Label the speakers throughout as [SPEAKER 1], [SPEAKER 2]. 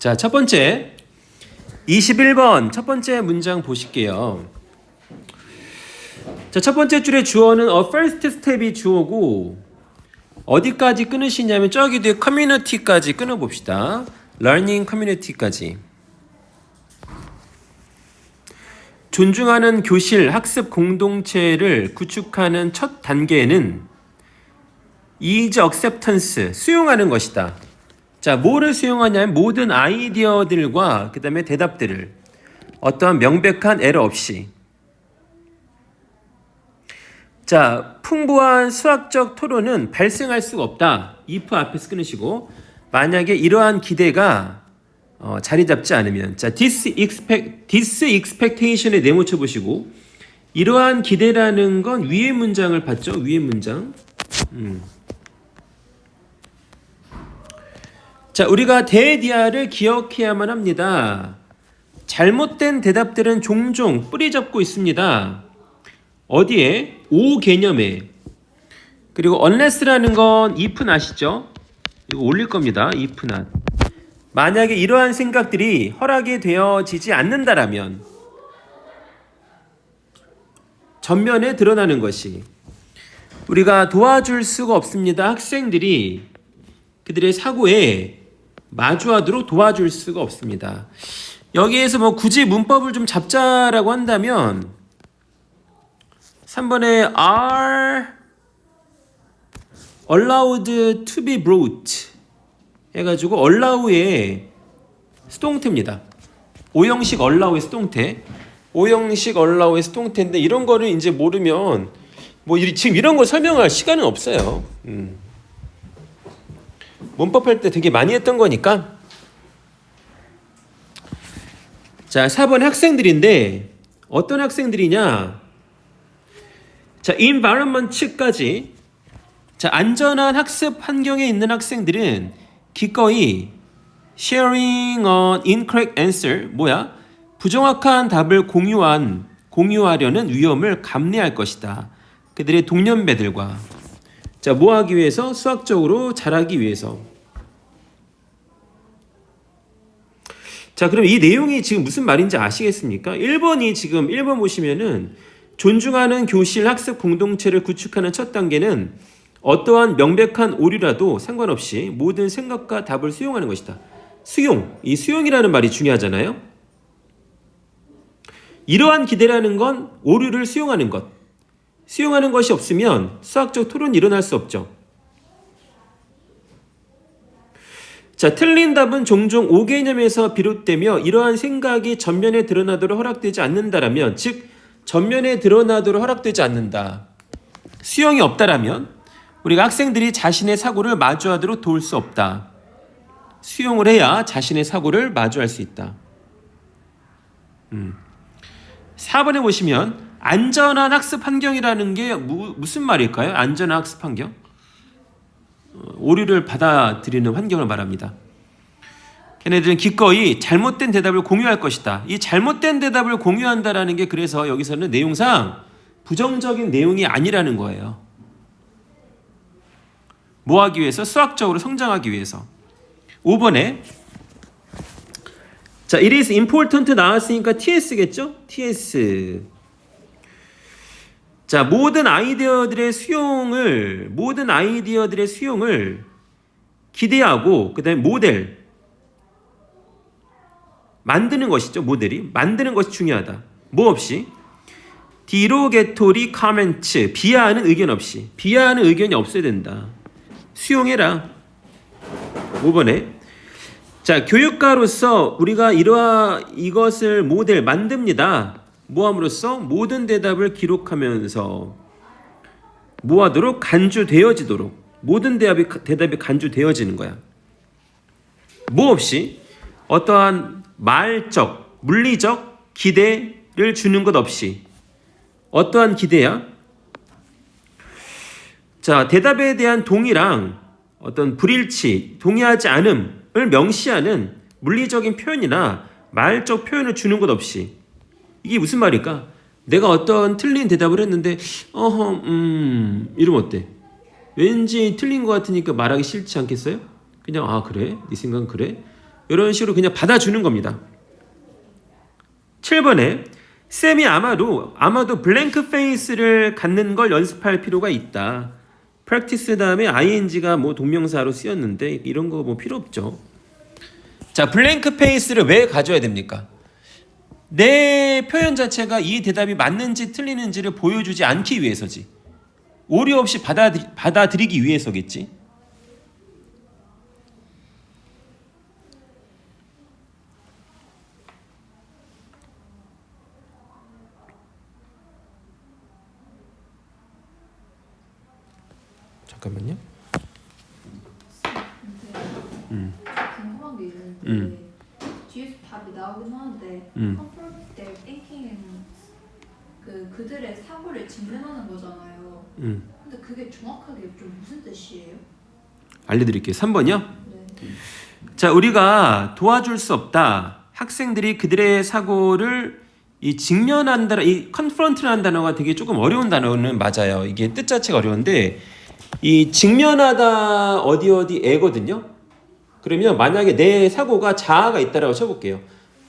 [SPEAKER 1] 자, 첫 번째 21번 첫 번째 문장 보실게요. 자, 첫 번째 줄의 주어는 a first step이 주어고 어디까지 끊으시냐면 저기 뒤에 community까지 끊어봅시다. learning community까지. 존중하는 교실 학습 공동체를 구축하는 첫 단계는 is acceptance, 수용하는 것이다. 자, 뭐를 수용하냐면 모든 아이디어들과 그 다음에 대답들을 어떠한 명백한 에러 없이. 자, 풍부한 수학적 토론은 발생할 수가 없다. if 앞에서 끊으시고 만약에 이러한 기대가 자리 잡지 않으면, 자, this expectation에 네모쳐 보시고 이러한 기대라는 건 위의 문장을 봤죠? 위의 문장. 자, 우리가 대디아를 기억해야만 합니다. 잘못된 대답들은 종종 뿌리 잡고 있습니다. 어디에? O 개념에. 그리고 unless라는 건 if not이죠. 이거 올릴 겁니다. if not. 만약에 이러한 생각들이 허락이 되어지지 않는다라면 전면에 드러나는 것이 우리가 도와줄 수가 없습니다. 학생들이 그들의 사고에 마주하도록 도와줄 수가 없습니다. 여기에서 뭐 굳이 문법을 좀 잡자라고 한다면 3번에 are allowed to be brought 해가지고 allow의 수동태입니다. 오형식 allow의 수동태. 오형식 allow의 수동태인데 이런 거를 이제 모르면 뭐 지금 이런 걸 설명할 시간은 없어요. 문법할 때 되게 많이 했던 거니까. 자, 4번 학생들인데 어떤 학생들이냐? 자, environment까지. 자, 안전한 학습 환경에 있는 학생들은 기꺼이 sharing an incorrect answer, 뭐야? 부정확한 답을 공유하려는 위험을 감내할 것이다. 그들의 동년배들과. 자, 뭐 하기 위해서? 수학적으로 잘하기 위해서. 자, 그럼 이 내용이 지금 무슨 말인지 아시겠습니까? 1번이 지금 1번 보시면은 존중하는 교실 학습 공동체를 구축하는 첫 단계는 어떠한 명백한 오류라도 상관없이 모든 생각과 답을 수용하는 것이다. 수용. 이 수용이라는 말이 중요하잖아요. 이러한 기대라는 건 오류를 수용하는 것. 수용하는 것이 없으면 수학적 토론이 일어날 수 없죠. 자, 틀린 답은 종종 오개념에서 비롯되며 이러한 생각이 전면에 드러나도록 허락되지 않는다라면, 즉 전면에 드러나도록 허락되지 않는다. 수용이 없다라면 우리가 학생들이 자신의 사고를 마주하도록 도울 수 없다. 수용을 해야 자신의 사고를 마주할 수 있다. 4번에 보시면 안전한 학습 환경이라는 게 무슨 말일까요? 안전한 학습 환경? 오류를 받아들이는 환경을 말합니다. 걔네들은 기꺼이 잘못된 대답을 공유할 것이다. 이 잘못된 대답을 공유한다라는 게 그래서 여기서는 내용상 부정적인 내용이 아니라는 거예요. 뭐 하기 위해서? 수학적으로 성장하기 위해서. 5번에 자, it is important 나왔으니까 TS겠죠? TS. 자, 모든 아이디어들의 수용을 기대하고 그다음에 모델 만드는 것이죠. 모델이 만드는 것이 중요하다. 뭐 없이? 디로게토리 카멘츠, 비하하는 의견 없이. 비하하는 의견이 없어야 된다. 수용해라. 5번에 자, 교육가로서 우리가 이것을 모델 만듭니다. 뭐함으로써? 모든 대답을 기록하면서 뭐하도록? 간주되어지도록. 모든 대답이 간주되어지는 거야. 뭐 없이? 어떠한 말적, 물리적 기대를 주는 것 없이. 어떠한 기대야? 자, 대답에 대한 동의랑 어떤 불일치, 동의하지 않음을 명시하는 물리적인 표현이나 말적 표현을 주는 것 없이. 이게 무슨 말일까? 내가 어떤 틀린 대답을 했는데 이러면 어때? 왠지 틀린 것 같으니까 말하기 싫지 않겠어요? 그냥 그래? 네 생각은 그래? 이런 식으로 그냥 받아주는 겁니다. 7번에 쌤이 아마도 블랭크 페이스를 갖는 걸 연습할 필요가 있다. practice 다음에 ing가 뭐 동명사로 쓰였는데 이런 거 뭐 필요 없죠. 자, 블랭크 페이스를 왜 가져야 됩니까? 내 표현 자체가 이 대답이 맞는지 틀리는지를 보여주지 않기 위해서지. 오류 없이 받아들이기 위해서겠지. 잠깐만요.
[SPEAKER 2] 궁금한 게 있는데 뒤에서 답이 나오긴 하는데 confront their thinking은 그들의 사고를 직면하는 거잖아요. 근데 그게 정확하게 좀 무슨 뜻이에요?
[SPEAKER 1] 알려드릴게요. 3번이요.
[SPEAKER 2] 네.
[SPEAKER 1] 자, 우리가 도와줄 수 없다. 학생들이 그들의 사고를 이 직면한다, 이 confront라는 단어가 되게 조금 어려운 단어는 맞아요. 이게 뜻 자체가 어려운데 이 직면하다 어디 애거든요. 그러면 만약에 내 사고가 자아가 있다라고 쳐볼게요.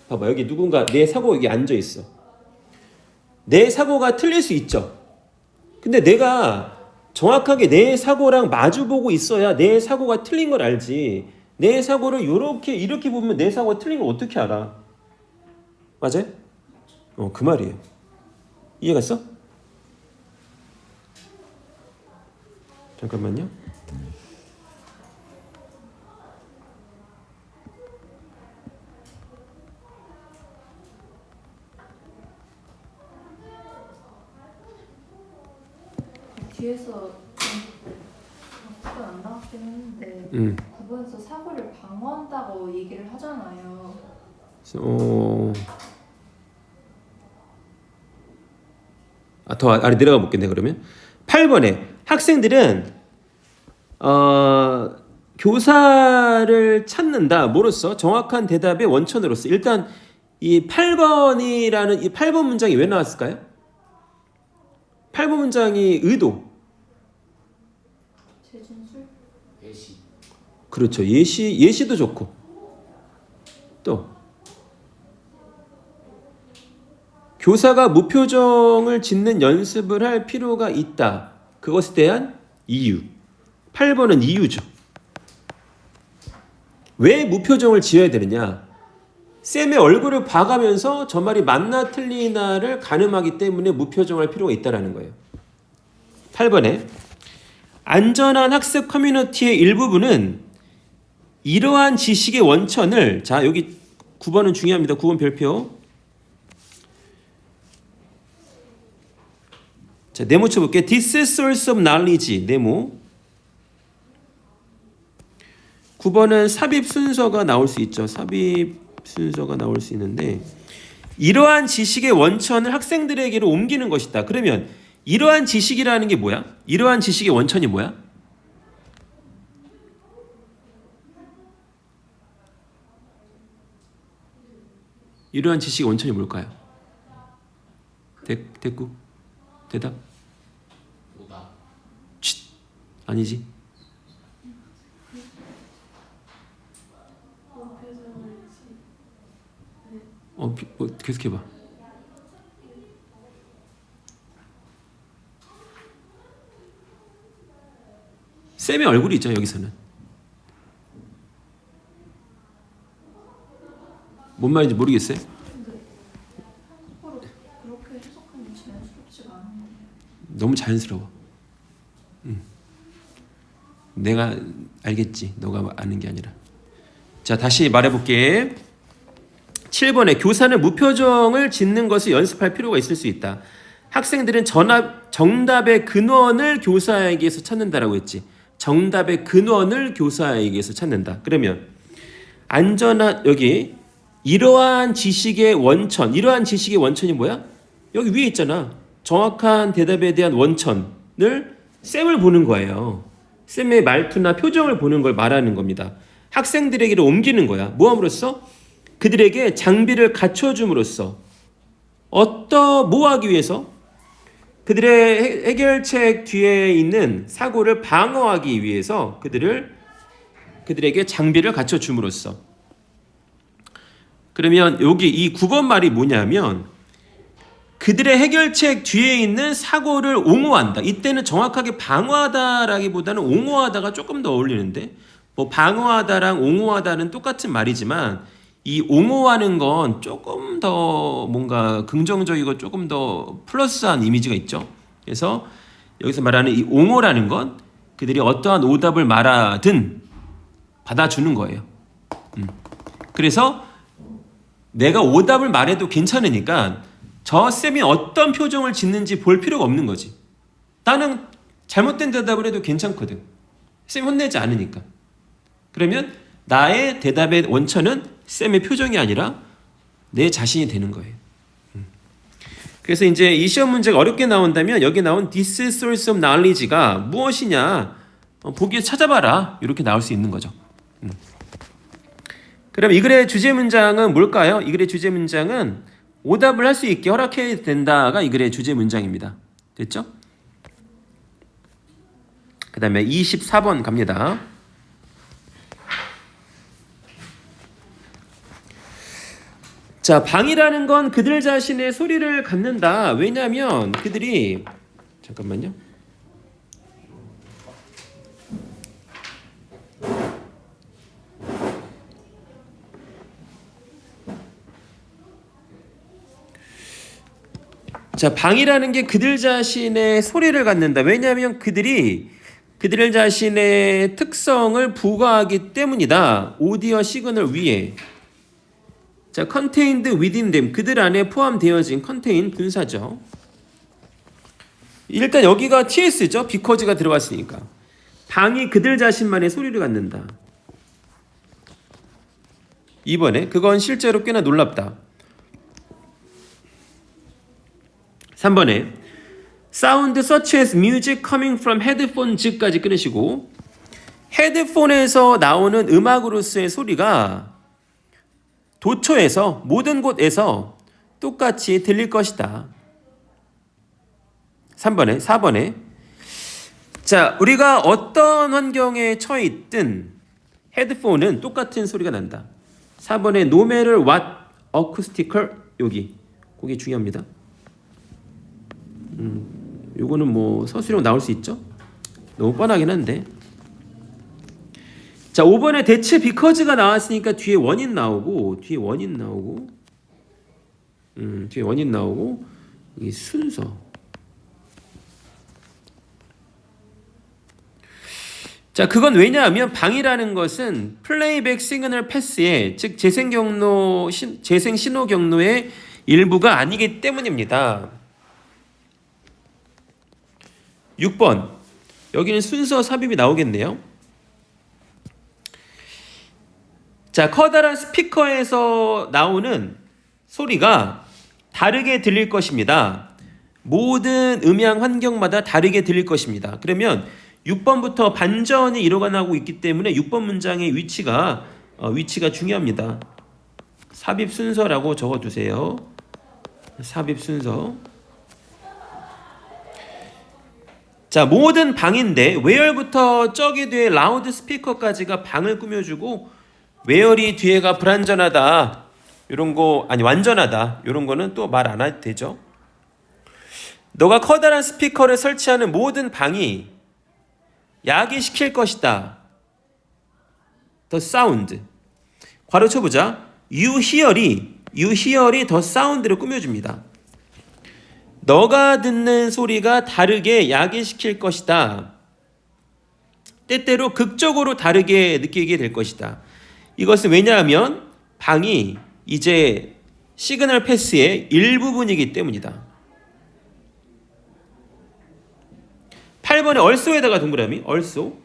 [SPEAKER 1] 봐봐, 여기 누군가 내 사고 여기 앉아 있어. 내 사고가 틀릴 수 있죠. 근데 내가 정확하게 내 사고랑 마주보고 있어야 내 사고가 틀린 걸 알지. 내 사고를 이렇게 보면 내 사고가 틀린 걸 어떻게 알아? 맞아요? 그 말이에요. 이해갔어? 잠깐만요.
[SPEAKER 2] 뒤에서 답변 안 나왔긴 했는데 9번에서 사고를 방어한다고 얘기를 하잖아요.
[SPEAKER 1] 더 아래 내려가 볼겠네. 그러면 8번에 학생들은 교사를 찾는다. 뭐로써? 정확한 대답의 원천으로서. 일단 이 8번이라는 이 8번 문장이 왜 나왔을까요? 8번 문장이 의도.
[SPEAKER 2] 재진술?
[SPEAKER 3] 예시.
[SPEAKER 1] 그렇죠. 예시도 좋고. 또 교사가 무표정을 짓는 연습을 할 필요가 있다. 그것에 대한 이유. 8번은 이유죠. 왜 무표정을 지어야 되느냐? 쌤의 얼굴을 봐가면서 저 말이 맞나 틀리나를 가늠하기 때문에 무표정할 필요가 있다는 거예요. 8번에 안전한 학습 커뮤니티의 일부분은 이러한 지식의 원천을, 자 여기 9번은 중요합니다. 9번 별표. 자, 네모 쳐볼게요. This source of knowledge. 네모. 9번은 삽입 순서가 나올 수 있죠. 삽입 순서가 나올 수 있는데 이러한 지식의 원천을 학생들에게로 옮기는 것이다. 그러면 이러한 지식이라는 게 뭐야? 이러한 지식의 원천이 뭐야? 이러한 지식의 원천이 뭘까요? 대꾸? 대답?
[SPEAKER 3] 오다.
[SPEAKER 1] 아니지. 계속해봐. 쌤의 얼굴이 있죠, 여기서는. 뭔 말인지 모르겠어요?
[SPEAKER 2] 근데 한국어로 그렇게 해석하면 자연스럽지가 않은데.
[SPEAKER 1] 너무 자연스러워. 내가 알겠지. 너가 아는 게 아니라. 자, 다시 말해볼게. 7번에 교사는 무표정을 짓는 것을 연습할 필요가 있을 수 있다. 학생들은 정답의 근원을 교사에게서 찾는다라고 했지. 정답의 근원을 교사에게서 찾는다. 그러면 안전한 여기 이러한 지식의 원천. 이러한 지식의 원천이 뭐야? 여기 위에 있잖아. 정확한 대답에 대한 원천을 쌤을 보는 거예요. 쌤의 말투나 표정을 보는 걸 말하는 겁니다. 학생들에게로 옮기는 거야. 뭐함으로써? 그들에게 장비를 갖춰줌으로써. 뭐 하기 위해서? 그들의 해결책 뒤에 있는 사고를 방어하기 위해서 그들에게 장비를 갖춰줌으로써. 그러면 여기 이 9번 말이 뭐냐면 그들의 해결책 뒤에 있는 사고를 옹호한다. 이때는 정확하게 방어하다라기보다는 옹호하다가 조금 더 어울리는데 뭐 방어하다랑 옹호하다는 똑같은 말이지만 이 옹호하는 건 조금 더 뭔가 긍정적이고 조금 더 플러스한 이미지가 있죠. 그래서 여기서 말하는 이 옹호라는 건 그들이 어떠한 오답을 말하든 받아주는 거예요. 그래서 내가 오답을 말해도 괜찮으니까 저 쌤이 어떤 표정을 짓는지 볼 필요가 없는 거지. 나는 잘못된 대답을 해도 괜찮거든. 쌤이 혼내지 않으니까. 그러면 나의 대답의 원천은 쌤의 표정이 아니라 내 자신이 되는 거예요. 그래서 이제 이 시험 문제가 어렵게 나온다면 여기 나온 this source of knowledge가 무엇이냐 보기에 찾아봐라 이렇게 나올 수 있는 거죠. 그럼 이 글의 주제 문장은 뭘까요? 이 글의 주제 문장은 오답을 할 수 있게 허락해야 된다가 이 글의 주제 문장입니다. 됐죠? 그 다음에 24번 갑니다. 자, 방이라는 건 그들 자신의 소리를 갖는다. 왜냐하면 그들이 잠깐만요. 자, 방이라는 게 그들 자신의 소리를 갖는다. 왜냐하면 그들이 그들 자신의 특성을 부과하기 때문이다. 오디오 시그널 위에. 자, contained within them. 그들 안에 포함되어진 contain 분사죠. 일단 여기가 TS죠. because가 들어갔으니까. 방이 그들 자신만의 소리를 갖는다. 2번에 그건 실제로 꽤나 놀랍다. 3번에 sound such as music coming from headphones까지 끊으시고 헤드폰에서 나오는 음악으로서의 소리가 도처에서 모든 곳에서 똑같이 들릴 것이다. 3번에 4번에 자, 우리가 어떤 환경에 처해 있든 헤드폰은 똑같은 소리가 난다. 4번에 no matter what acoustical 여기 그게 중요합니다. 요거는 뭐 서술형 나올 수 있죠? 너무 뻔하긴 한데. 자, 5번에 대체 because가 나왔으니까 뒤에 원인 나오고 뒤에 원인 나오고 이 순서. 자, 그건 왜냐하면 방이라는 것은 플레이백 시그널 패스의 즉 재생 신호 경로의 일부가 아니기 때문입니다. 6번 여기는 순서 삽입이 나오겠네요. 자, 커다란 스피커에서 나오는 소리가 다르게 들릴 것입니다. 모든 음향 환경마다 다르게 들릴 것입니다. 그러면 6번부터 반전이 일어나고 있기 때문에 6번 문장의 위치가 중요합니다. 삽입 순서라고 적어두세요. 삽입 순서. 자, 모든 방인데 외열부터 저기 뒤에 라우드 스피커까지가 방을 꾸며주고 외열이 뒤에가 불완전하다 이런 거 아니 완전하다 이런 거는 또 말 안 해도 되죠. 너가 커다란 스피커를 설치하는 모든 방이 야기시킬 것이다. The sound. 괄호 쳐보자. You hear이 더 사운드를 꾸며줍니다. 너가 듣는 소리가 다르게 야기시킬 것이다. 때때로 극적으로 다르게 느끼게 될 것이다. 이것은 왜냐하면 방이 이제 시그널 패스의 일부분이기 때문이다. 8번에 얼소에다가 동그라미. 얼소.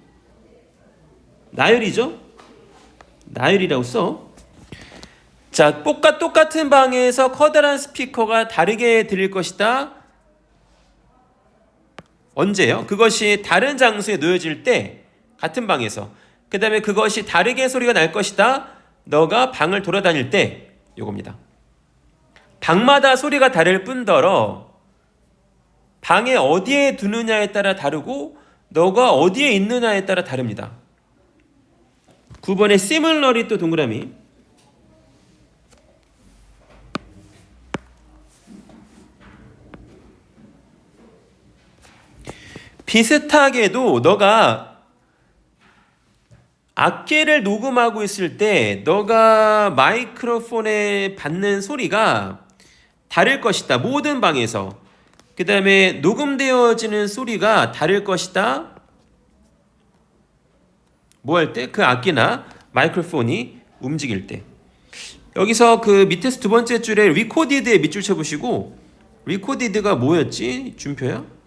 [SPEAKER 1] 나열이죠. 나열이라고 써. 자, 똑같은 방에서 커다란 스피커가 다르게 들릴 것이다. 언제요? 그것이 다른 장소에 놓여질 때 같은 방에서. 그 다음에 그것이 다르게 소리가 날 것이다. 너가 방을 돌아다닐 때 요겁니다. 방마다 소리가 다를 뿐더러 방에 어디에 두느냐에 따라 다르고 너가 어디에 있느냐에 따라 다릅니다. 9번에 similarly 또 동그라미. 비슷하게도 너가 악기를 녹음하고 있을 때 너가 마이크로폰에 받는 소리가 다를 것이다. 모든 방에서. 그 다음에 녹음되어지는 소리가 다를 것이다. 뭐 할 때? 그 악기나 마이크로폰이 움직일 때. 여기서 그 밑에서 두 번째 줄에 recorded에 밑줄 쳐보시고 recorded가 뭐였지? 준표야?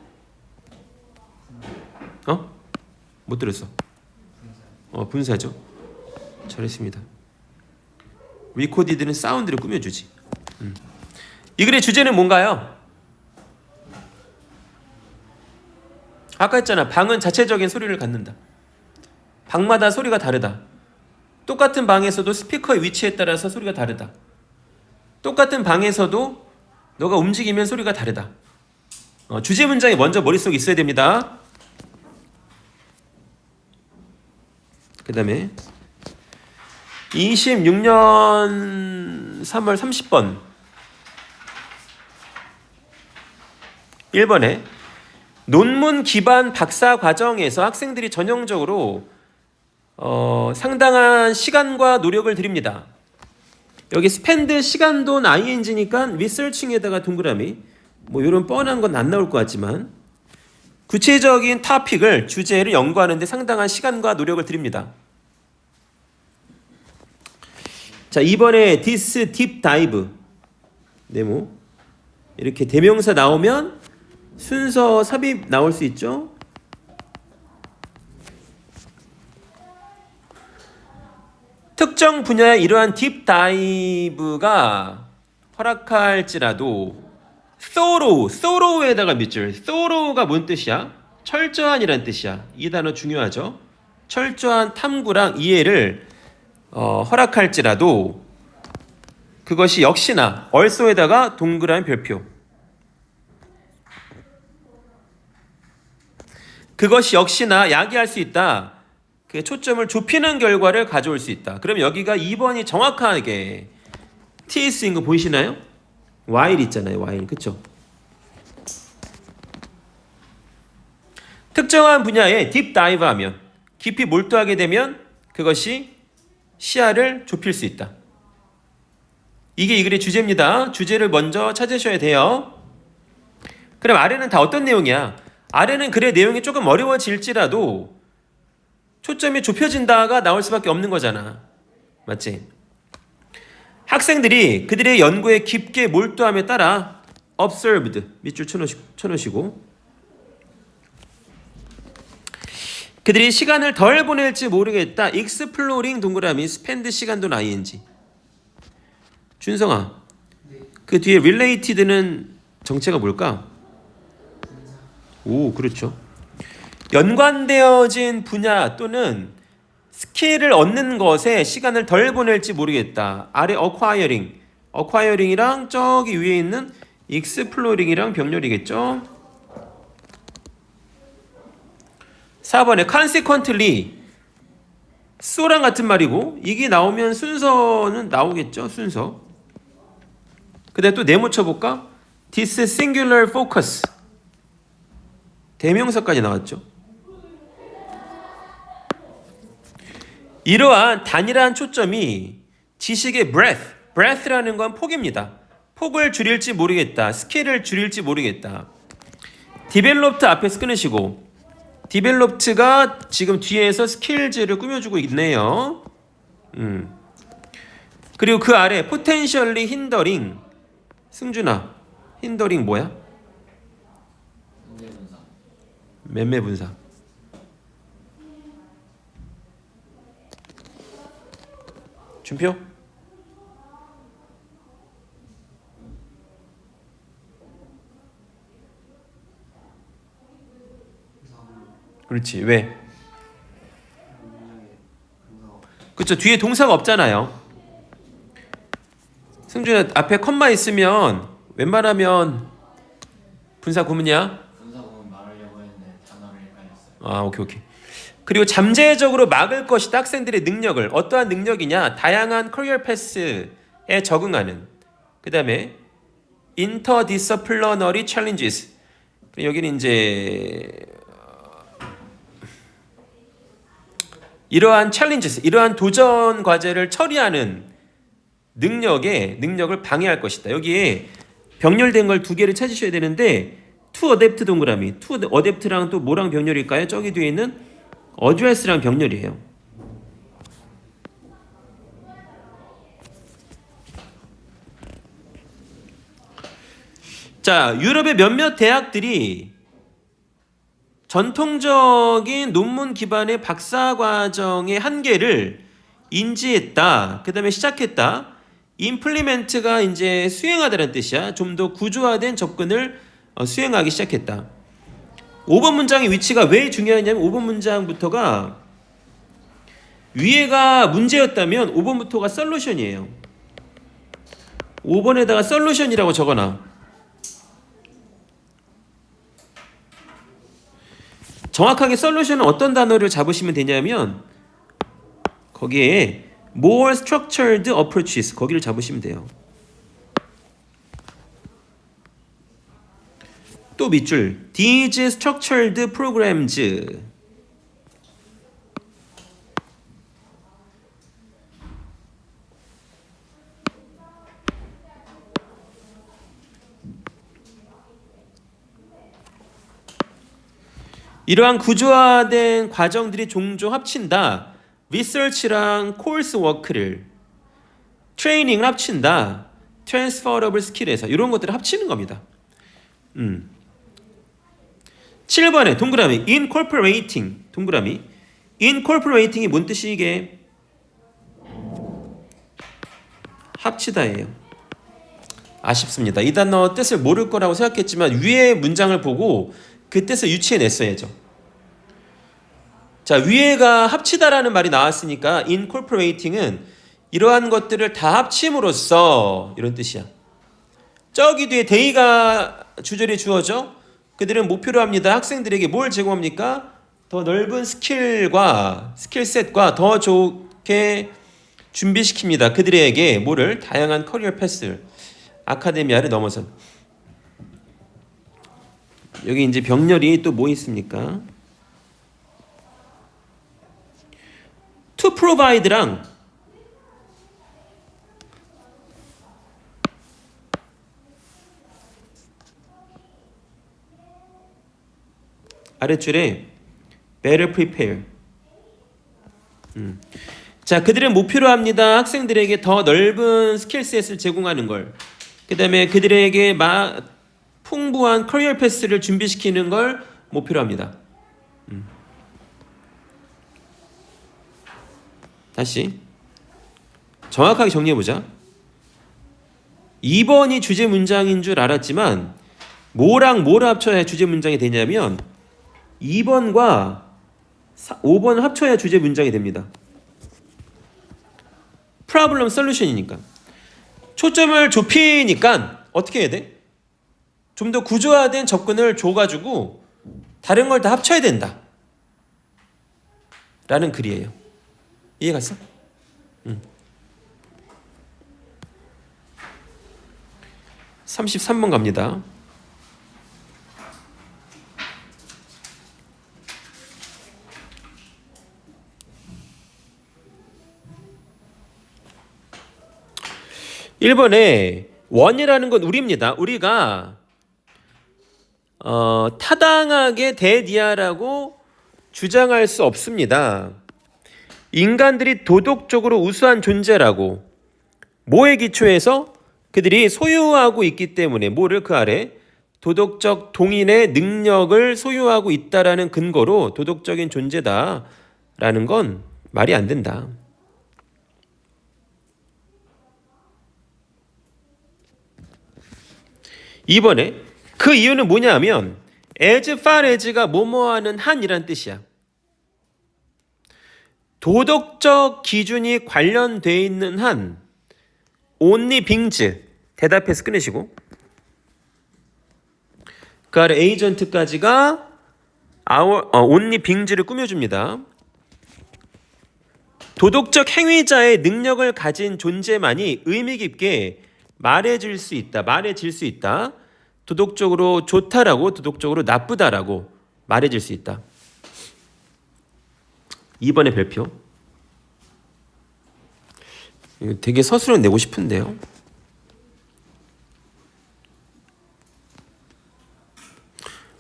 [SPEAKER 1] 못 들었어. 분사죠. 잘했습니다. recorded는 사운드를 꾸며주지. 이 글의 주제는 뭔가요? 아까 했잖아. 방은 자체적인 소리를 갖는다. 방마다 소리가 다르다. 똑같은 방에서도 스피커의 위치에 따라서 소리가 다르다. 똑같은 방에서도 너가 움직이면 소리가 다르다. 주제 문장이 먼저 머릿속에 있어야 됩니다. 그 다음에 26년 3월 30번 1번에 논문 기반 박사 과정에서 학생들이 전형적으로 상당한 시간과 노력을 들입니다. 여기 spend 시간도 ing니까 researching에다가 동그라미 뭐 이런 뻔한 건 안 나올 것 같지만 구체적인 토픽을 주제를 연구하는 데 상당한 시간과 노력을 들입니다. 자, 이번에 this deep dive 네모 이렇게 대명사 나오면 순서 삽입 나올 수 있죠. 특정 분야의 이러한 딥 다이브가 허락할지라도 thorough에다가 밑줄. thorough가 뭔 뜻이야? 철저한이란 뜻이야. 이 단어 중요하죠. 철저한 탐구랑 이해를 허락할지라도 그것이 역시나 also에다가 동그란 별표. 그것이 역시나 야기할 수 있다. 그 초점을 좁히는 결과를 가져올 수 있다. 그럼 여기가 2번이 정확하게 T에 쓰인 거 보이시나요? while 있잖아요. while. 그쵸? 특정한 분야에 딥 다이브 하면 깊이 몰두하게 되면 그것이 시야를 좁힐 수 있다. 이게 이 글의 주제입니다. 주제를 먼저 찾으셔야 돼요. 그럼 아래는 다 어떤 내용이야? 아래는 글의 내용이 조금 어려워질지라도 초점이 좁혀진다가 나올 수밖에 없는 거잖아. 맞지? 학생들이 그들의 연구에 깊게 몰두함에 따라 observed 밑줄 쳐놓으시고 그들이 시간을 덜 보낼지 모르겠다. exploring 동그라미 spend 시간도 ing. 준성아, 그 뒤에 related는 정체가 뭘까? 오, 그렇죠. 연관되어진 분야 또는 스킬을 얻는 것에 시간을 덜 보낼지 모르겠다. 아래 acquiring이랑 저기 위에 있는 exploring이랑 병렬이겠죠. 4번에 consequently so랑 같은 말이고 이게 나오면 순서는 나오겠죠. 순서. 그 다음에 또 네모 쳐볼까? this singular focus 대명사까지 나왔죠. 이러한 단일한 초점이 지식의 breadth라는 건 폭입니다. 폭을 줄일지 모르겠다. 스케일을 줄일지 모르겠다. developed 앞에서 끊으시고 developed가 지금 뒤에서 skills를 꾸며주고 있네요. 그리고 그 아래 potentially hindering 승준아 hindering 뭐야? 맴매분사. 준표? 그렇지. 왜? 그렇죠. 뒤에 동사가 없잖아요. 승준아 앞에 컴마 있으면 웬만하면 분사 구문이야?
[SPEAKER 3] 분사 보면 말하려고 했는데 단어를 헷갈렸어요.
[SPEAKER 1] 아, 오케이. 그리고 잠재적으로 막을 것이다. 학생들의 능력을. 어떠한 능력이냐? 다양한 커리어 패스에 적응하는. 그 다음에 interdisciplinary challenges. 여기는 이제 이러한 challenges, 이러한 도전 과제를 처리하는 능력을 방해할 것이다. 여기에 병렬된 걸 두 개를 찾으셔야 되는데 to adapt 동그라미. to adapt랑 또 뭐랑 병렬일까요? 저기 뒤에 있는 address랑 병렬이에요. 자, 유럽의 몇몇 대학들이 전통적인 논문 기반의 박사 과정의 한계를 인지했다. 그 다음에 시작했다. 임플리멘트가 이제 수행하다는 뜻이야. 좀 더 구조화된 접근을 수행하기 시작했다. 5번 문장의 위치가 왜 중요하냐면 5번 문장부터가 위에가 문제였다면 5번부터가 솔루션이에요. 5번에다가 솔루션이라고 적어놔. 정확하게 솔루션은 어떤 단어를 잡으시면 되냐면 거기에 more structured approaches 거기를 잡으시면 돼요. 또 밑줄 these structured programs 이러한 구조화된 과정들이 종종 합친다. 리서치랑 코र्스 워크를 트레이닝을 합친다. 트랜스퍼러블 스킬에서 이런 것들을 합치는 겁니다. 7번에 동그라미 incorporating 동그라미 incorporating이 뭔 뜻이 이게? 합치다예요. 아쉽습니다. 이 단어 뜻을 모를 거라고 생각했지만 위에 문장을 보고 그 뜻을 유추해냈어야죠. 자, 위에가 합치다라는 말이 나왔으니까 incorporating은 이러한 것들을 다 합침으로써 이런 뜻이야. 저기 뒤에 they가 주절이 주어져. 그들은 목표로 합니다. 학생들에게 뭘 제공합니까? 더 넓은 스킬과 스킬셋과 더 좋게 준비시킵니다. 그들에게 뭐를? 다양한 커리어 패스를 아카데미아를 넘어선. 여기 이제 병렬이 또 뭐 있습니까? to provide랑 아랫줄에 better prepare. 자, 그들은 목표로 합니다. 학생들에게 더 넓은 스킬셋을 제공하는 걸. 그 다음에 그들에게 풍부한 커리어 패스를 준비시키는 걸 목표로 합니다. 다시 정확하게 정리해보자. 2번이 주제 문장인 줄 알았지만 뭐랑 뭐를 합쳐야 주제 문장이 되냐면 2번과 5번을 합쳐야 주제 문장이 됩니다. problem solution이니까. 초점을 좁히니까 어떻게 해야 돼? 좀 더 구조화된 접근을 줘가지고 다른 걸 다 합쳐야 된다 라는 글이에요. 이해 갔어? 33번 갑니다. (1번에) 원이라는 건 우리입니다. 우리가 타당하게 대디아라고 주장할 수 없습니다. 인간들이 도덕적으로 우수한 존재라고. 뭐에 기초해서? 그들이 소유하고 있기 때문에 뭐를 그 아래? 도덕적 동인의 능력을 소유하고 있다라는 근거로 도덕적인 존재다라는 건 말이 안 된다. 2번에 그 이유는 뭐냐 하면 as far as가 뭐뭐하는 한이란 뜻이야. 도덕적 기준이 관련돼 있는 한 only brings 대답해서 끊으시고 그 아래 에이전트까지가 only brings를 꾸며줍니다. 도덕적 행위자의 능력을 가진 존재만이 의미 깊게 말해질 수 있다. 도덕적으로 좋다라고 도덕적으로 나쁘다라고 말해질 수 있다. 2번의 별표. 이거 되게 서술형 내고 싶은데요.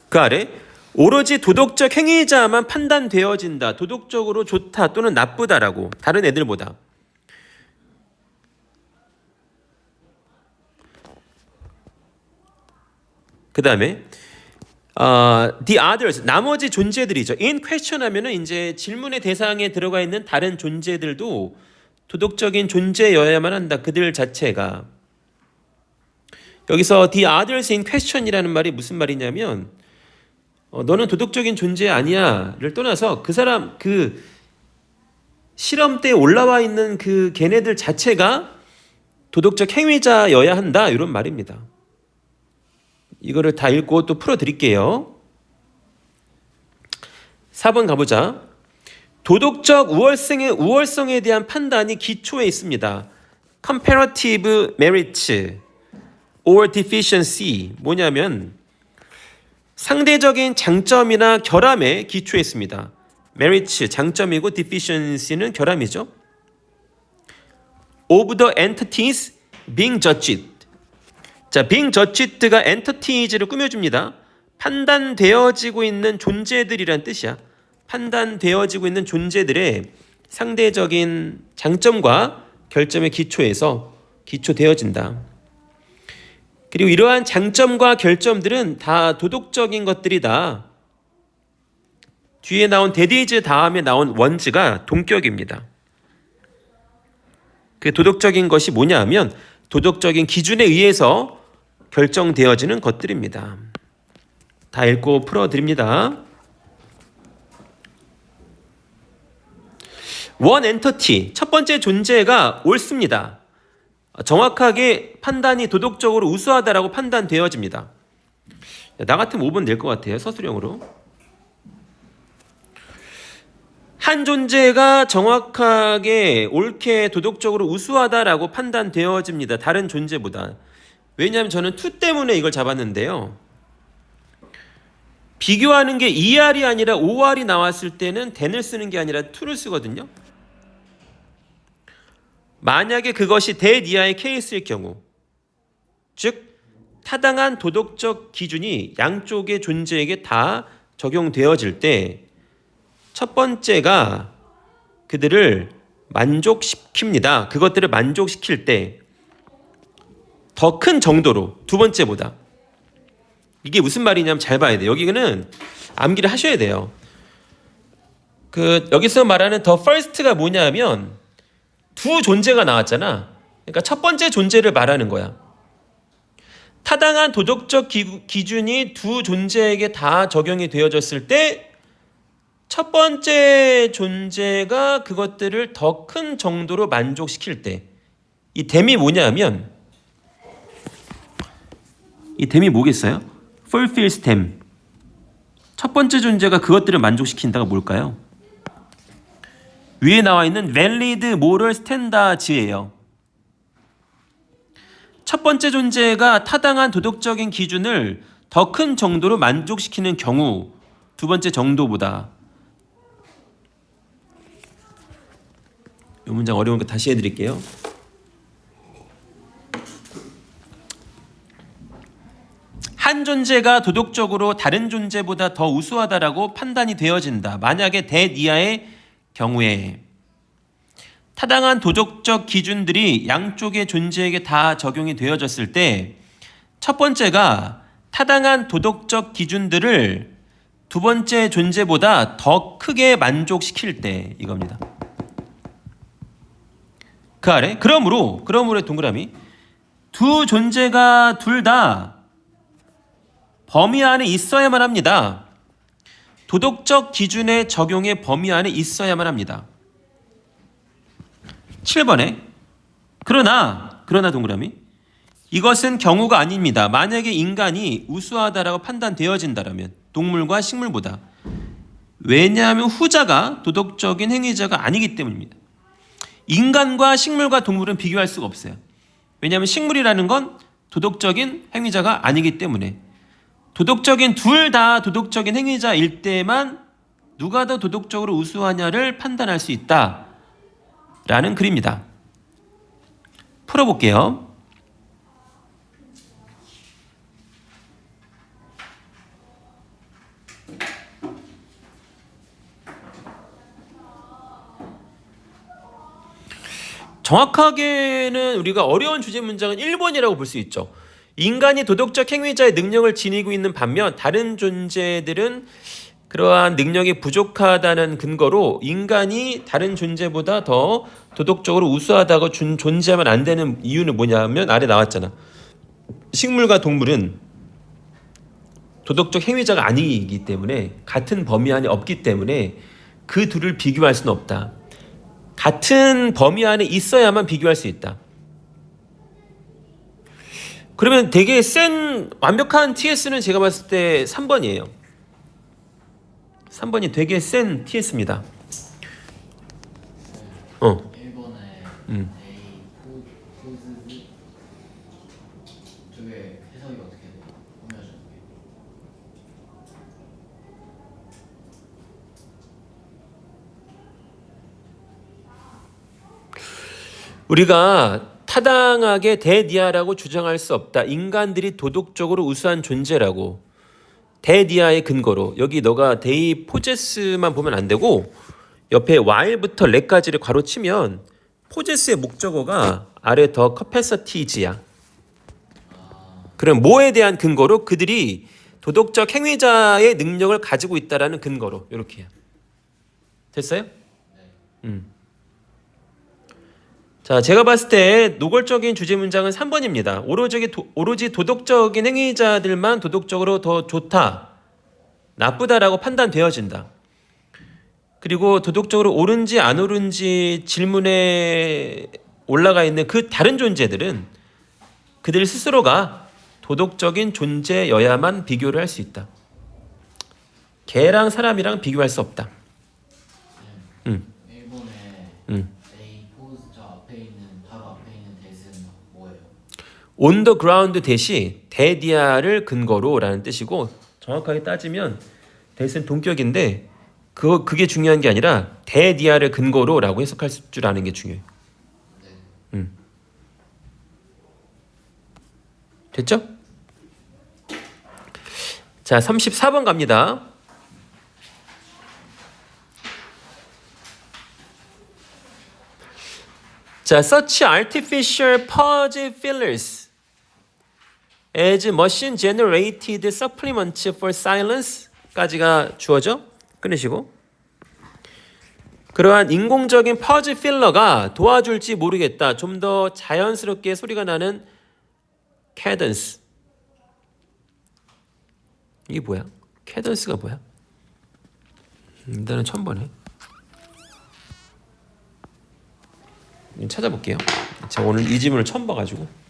[SPEAKER 1] 그 아래 오로지 도덕적 행위자만 판단되어진다. 도덕적으로 좋다 또는 나쁘다라고 다른 애들보다. 그 다음에 the others 나머지 존재들이죠. in question 하면은 이제 질문의 대상에 들어가 있는 다른 존재들도 도덕적인 존재여야만 한다. 그들 자체가. 여기서 the others in question이라는 말이 무슨 말이냐면 너는 도덕적인 존재 아니야를 떠나서 그 사람 그 실험대에 올라와 있는 그 걔네들 자체가 도덕적 행위자여야 한다. 이런 말입니다. 이거를 다 읽고 또 풀어드릴게요. 4번 가보자. 도덕적 우월성에 대한 판단이 기초에 있습니다. comparative merits or deficiency 뭐냐면 상대적인 장점이나 결함에 기초에 있습니다. merits 장점이고 deficiency는 결함이죠. of the entities being judged. 자, being judged가 entities를 꾸며줍니다. 판단되어지고 있는 존재들이란 뜻이야. 판단되어지고 있는 존재들의 상대적인 장점과 결점의 기초되어진다. 그리고 이러한 장점과 결점들은 다 도덕적인 것들이다. 뒤에 나온 데디즈 다음에 나온 원즈가 동격입니다. 그 도덕적인 것이 뭐냐 하면 도덕적인 기준에 의해서 결정되어지는 것들입니다. 다 읽고 풀어드립니다. 원 엔터티, 첫 번째 존재가 옳습니다. 정확하게 판단이 도덕적으로 우수하다라고 판단되어집니다. 나 같으면 5번 낼 것 같아요. 서술형으로. 한 존재가 정확하게 옳게 도덕적으로 우수하다라고 판단되어집니다. 다른 존재보다. 왜냐하면 저는 to 때문에 이걸 잡았는데요. 비교하는 게 ER이 아니라 OR이 나왔을 때는 than을 쓰는 게 아니라 to를 쓰거든요. 만약에 그것이 that 이하의 케이스일 경우, 즉 타당한 도덕적 기준이 양쪽의 존재에게 다 적용되어질 때 첫 번째가 그들을 만족시킵니다. 그것들을 만족시킬 때 더 큰 정도로 두 번째보다. 이게 무슨 말이냐면 잘 봐야 돼요. 여기는 암기를 하셔야 돼요. 여기서 말하는 the first가 뭐냐면 두 존재가 나왔잖아. 그러니까 첫 번째 존재를 말하는 거야. 타당한 도덕적 기준이 두 존재에게 다 적용이 되어졌을 때 첫 번째 존재가 그것들을 더 큰 정도로 만족시킬 때 이 댐이 뭐냐면 이 댐이 뭐겠어요? fulfills them. 첫 번째 존재가 그것들을 만족시킨다가 뭘까요? 위에 나와 있는 valid moral standards예요. 첫 번째 존재가 타당한 도덕적인 기준을 더 큰 정도로 만족시키는 경우 두 번째 정도보다. 이 문장 어려운 거 다시 해드릴게요. 한 존재가 도덕적으로 다른 존재보다 더 우수하다라고 판단이 되어진다. 만약에 that 이하의 경우에 타당한 도덕적 기준들이 양쪽의 존재에게 다 적용이 되어졌을 때 첫 번째가 타당한 도덕적 기준들을 두 번째 존재보다 더 크게 만족시킬 때 이겁니다. 그 아래 그러므로의 동그라미 두 존재가 둘 다 범위 안에 있어야만 합니다. 도덕적 기준의 적용의 범위 안에 있어야만 합니다. 7번에 그러나 동그라미 이것은 경우가 아닙니다. 만약에 인간이 우수하다라고 판단되어진다라면 동물과 식물보다. 왜냐하면 후자가 도덕적인 행위자가 아니기 때문입니다. 인간과 식물과 동물은 비교할 수가 없어요. 왜냐하면 식물이라는 건 도덕적인 행위자가 아니기 때문에 둘 다 도덕적인 행위자일 때만 누가 더 도덕적으로 우수하냐를 판단할 수 있다라는 글입니다. 풀어볼게요. 정확하게는 우리가 어려운 주제 문장은 1번이라고 볼 수 있죠. 인간이 도덕적 행위자의 능력을 지니고 있는 반면 다른 존재들은 그러한 능력이 부족하다는 근거로 인간이 다른 존재보다 더 도덕적으로 우수하다고 존재하면 안 되는 이유는 뭐냐면 아래 나왔잖아. 식물과 동물은 도덕적 행위자가 아니기 때문에 같은 범위 안에 없기 때문에 그 둘을 비교할 수는 없다. 같은 범위 안에 있어야만 비교할 수 있다. 그러면 되게 센 완벽한 TS는 제가 봤을 때 3번이에요. 3번이 되게 센 TS입니다.
[SPEAKER 3] 일본의 A 포즈 쪽에 해석이 어떻게 돼요? 보내주세요.
[SPEAKER 1] 우리가 타당하게 대니아라고 주장할 수 없다. 인간들이 도덕적으로 우수한 존재라고. 대니아의 근거로. 여기 너가 데이 포제스만 보면 안 되고 옆에 while부터 렉까지를 괄호치면 포제스의 목적어가 아래 더 커패서티즈야. 그럼 뭐에 대한 근거로? 그들이 도덕적 행위자의 능력을 가지고 있다라는 근거로. 이렇게 해요. 됐어요? 자, 제가 봤을 때 노골적인 주제 문장은 3번입니다. 오로지 도덕적인 행위자들만 도덕적으로 더 좋다, 나쁘다라고 판단되어진다. 그리고 도덕적으로 옳은지 안 옳은지 질문에 올라가 있는 그 다른 존재들은 그들 스스로가 도덕적인 존재여야만 비교를 할 수 있다. 개랑 사람이랑 비교할 수 없다.
[SPEAKER 3] 일본의 A 포즈 저 앞에 있는 바로 앞에 있는 대신 뭐예요?
[SPEAKER 1] On the ground 대시 대디아를 근거로라는 뜻이고 정확하게 따지면 대신 동격인데 그게 중요한 게 아니라 대디아를 근거로라고 해석할 줄 아는 게 중요해요. 됐죠? 자, 34번 갑니다. 자, such artificial pause fillers as machine generated supplements for silence까지가 주어져. 끊으시고. 그러한 인공적인 퍼즈 필러가 도와줄지 모르겠다. 좀 더 자연스럽게 소리가 나는 캐던스. 이게 뭐야? 캐던스가 뭐야? 일단은 처음 보네. 찾아볼게요. 제가 오늘 이 지문을 처음 봐가지고.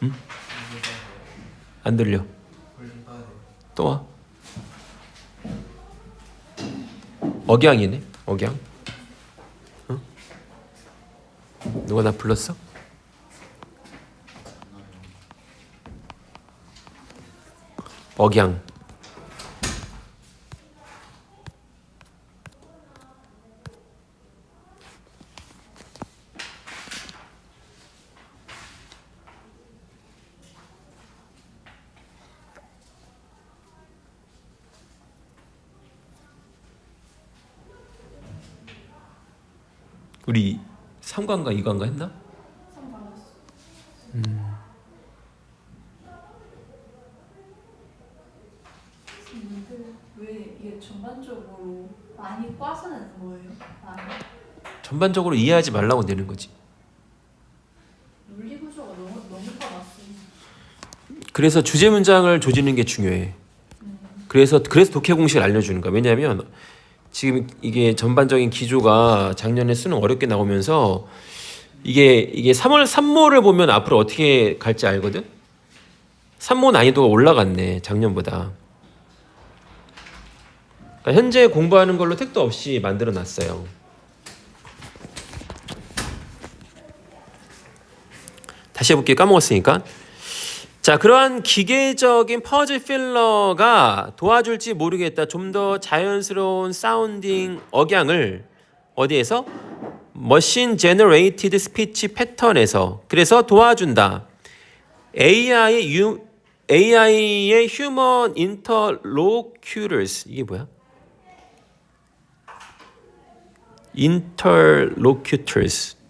[SPEAKER 1] 응? 안 들려. 또 와. 억양이네. 억양. 어? 누가 나 불렀어? 억양. 우리 3관과 2관과 했나?
[SPEAKER 2] 왜 이게 전반적으로 많이 꽈서 내는 거예요? 많이?
[SPEAKER 1] 전반적으로 이해하지 말라고 내는 거지.
[SPEAKER 2] 논리 구조가 너무 까놨어.
[SPEAKER 1] 그래서 주제 문장을 조지는 게 중요해. 그래서 독해 공식을 알려주는 거야. 왜냐하면 지금 이게 전반적인 기조가 작년에 수능 어렵게 나오면서 이게 3월 3모를 보면 앞으로 어떻게 갈지 알거든. 3모 난이도가 올라갔네 작년보다. 그러니까 현재 공부하는 걸로 택도 없이 만들어 놨어요. 다시 해볼게요. 까먹었으니까. 자, 그러한 기계적인 퍼즐 필러가 도와줄지 모르겠다. 좀 더 자연스러운 사운딩 억양을 어디에서? 머신 제너레이티드 스피치 패턴에서. 그래서 도와준다. AI의 휴먼 인터로큐터스. 이게 뭐야? interlocutors.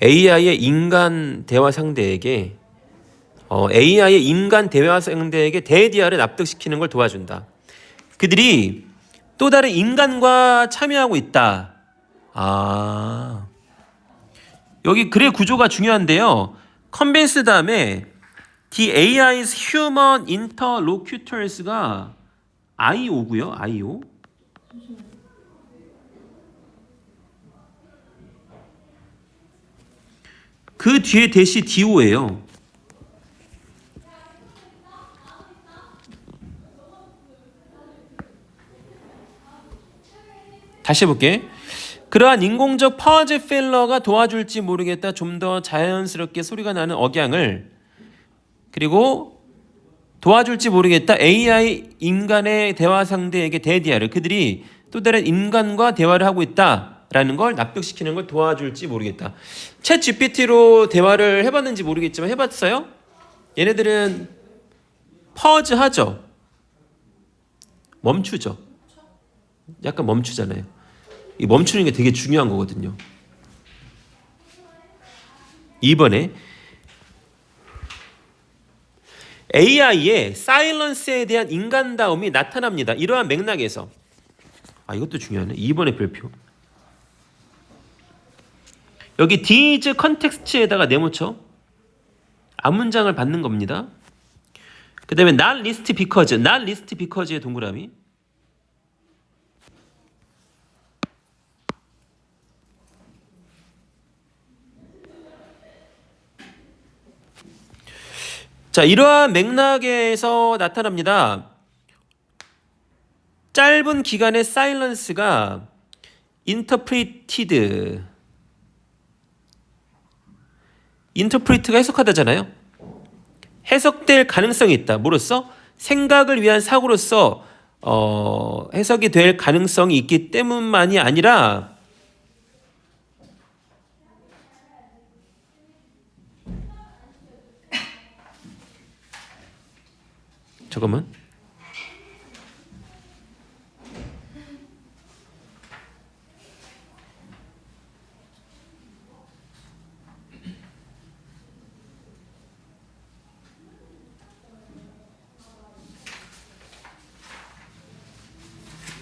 [SPEAKER 1] AI의 인간 대화 상대에게 AI의 인간 대화 상대에게 대디아를 납득시키는 걸 도와준다. 그들이 또 다른 인간과 참여하고 있다. 아, 여기 글의 구조가 중요한데요. convince 다음에 the AI's human interlocutors가 IO고요. IO. 그 뒤에 대시 DO예요. 다시 해볼게. 그러한 인공적 퍼즐 필러가 도와줄지 모르겠다. 좀 더 자연스럽게 소리가 나는 억양을, 그리고 도와줄지 모르겠다. AI 인간의 대화 상대에게 대디아를, 그들이 또 다른 인간과 대화를 하고 있다라는 걸 납득시키는 걸 도와줄지 모르겠다. 챗 GPT로 대화를 해봤는지 모르겠지만 해봤어요? 얘네들은 퍼즈 하죠. 멈추죠. 약간 멈추잖아요. 이 멈추는 게 되게 중요한 거거든요. 2번에 AI의 사일런스에 대한 인간다움이 나타납니다. 이러한 맥락에서. 아, 이것도 중요하네. 2번의 별표. 여기 these 컨텍스트에다가 네모쳐 앞문장을 받는 겁니다. 그 다음에 not least because, not least because의 동그라미. 자, 이러한 맥락에서 나타납니다. 짧은 기간의 사일런스가 interpreted가 해석하다잖아요. 해석될 가능성이 있다. 뭐로써? 생각을 위한 사고로서 해석이 될 가능성이 있기 때문만이 아니라 잠깐만.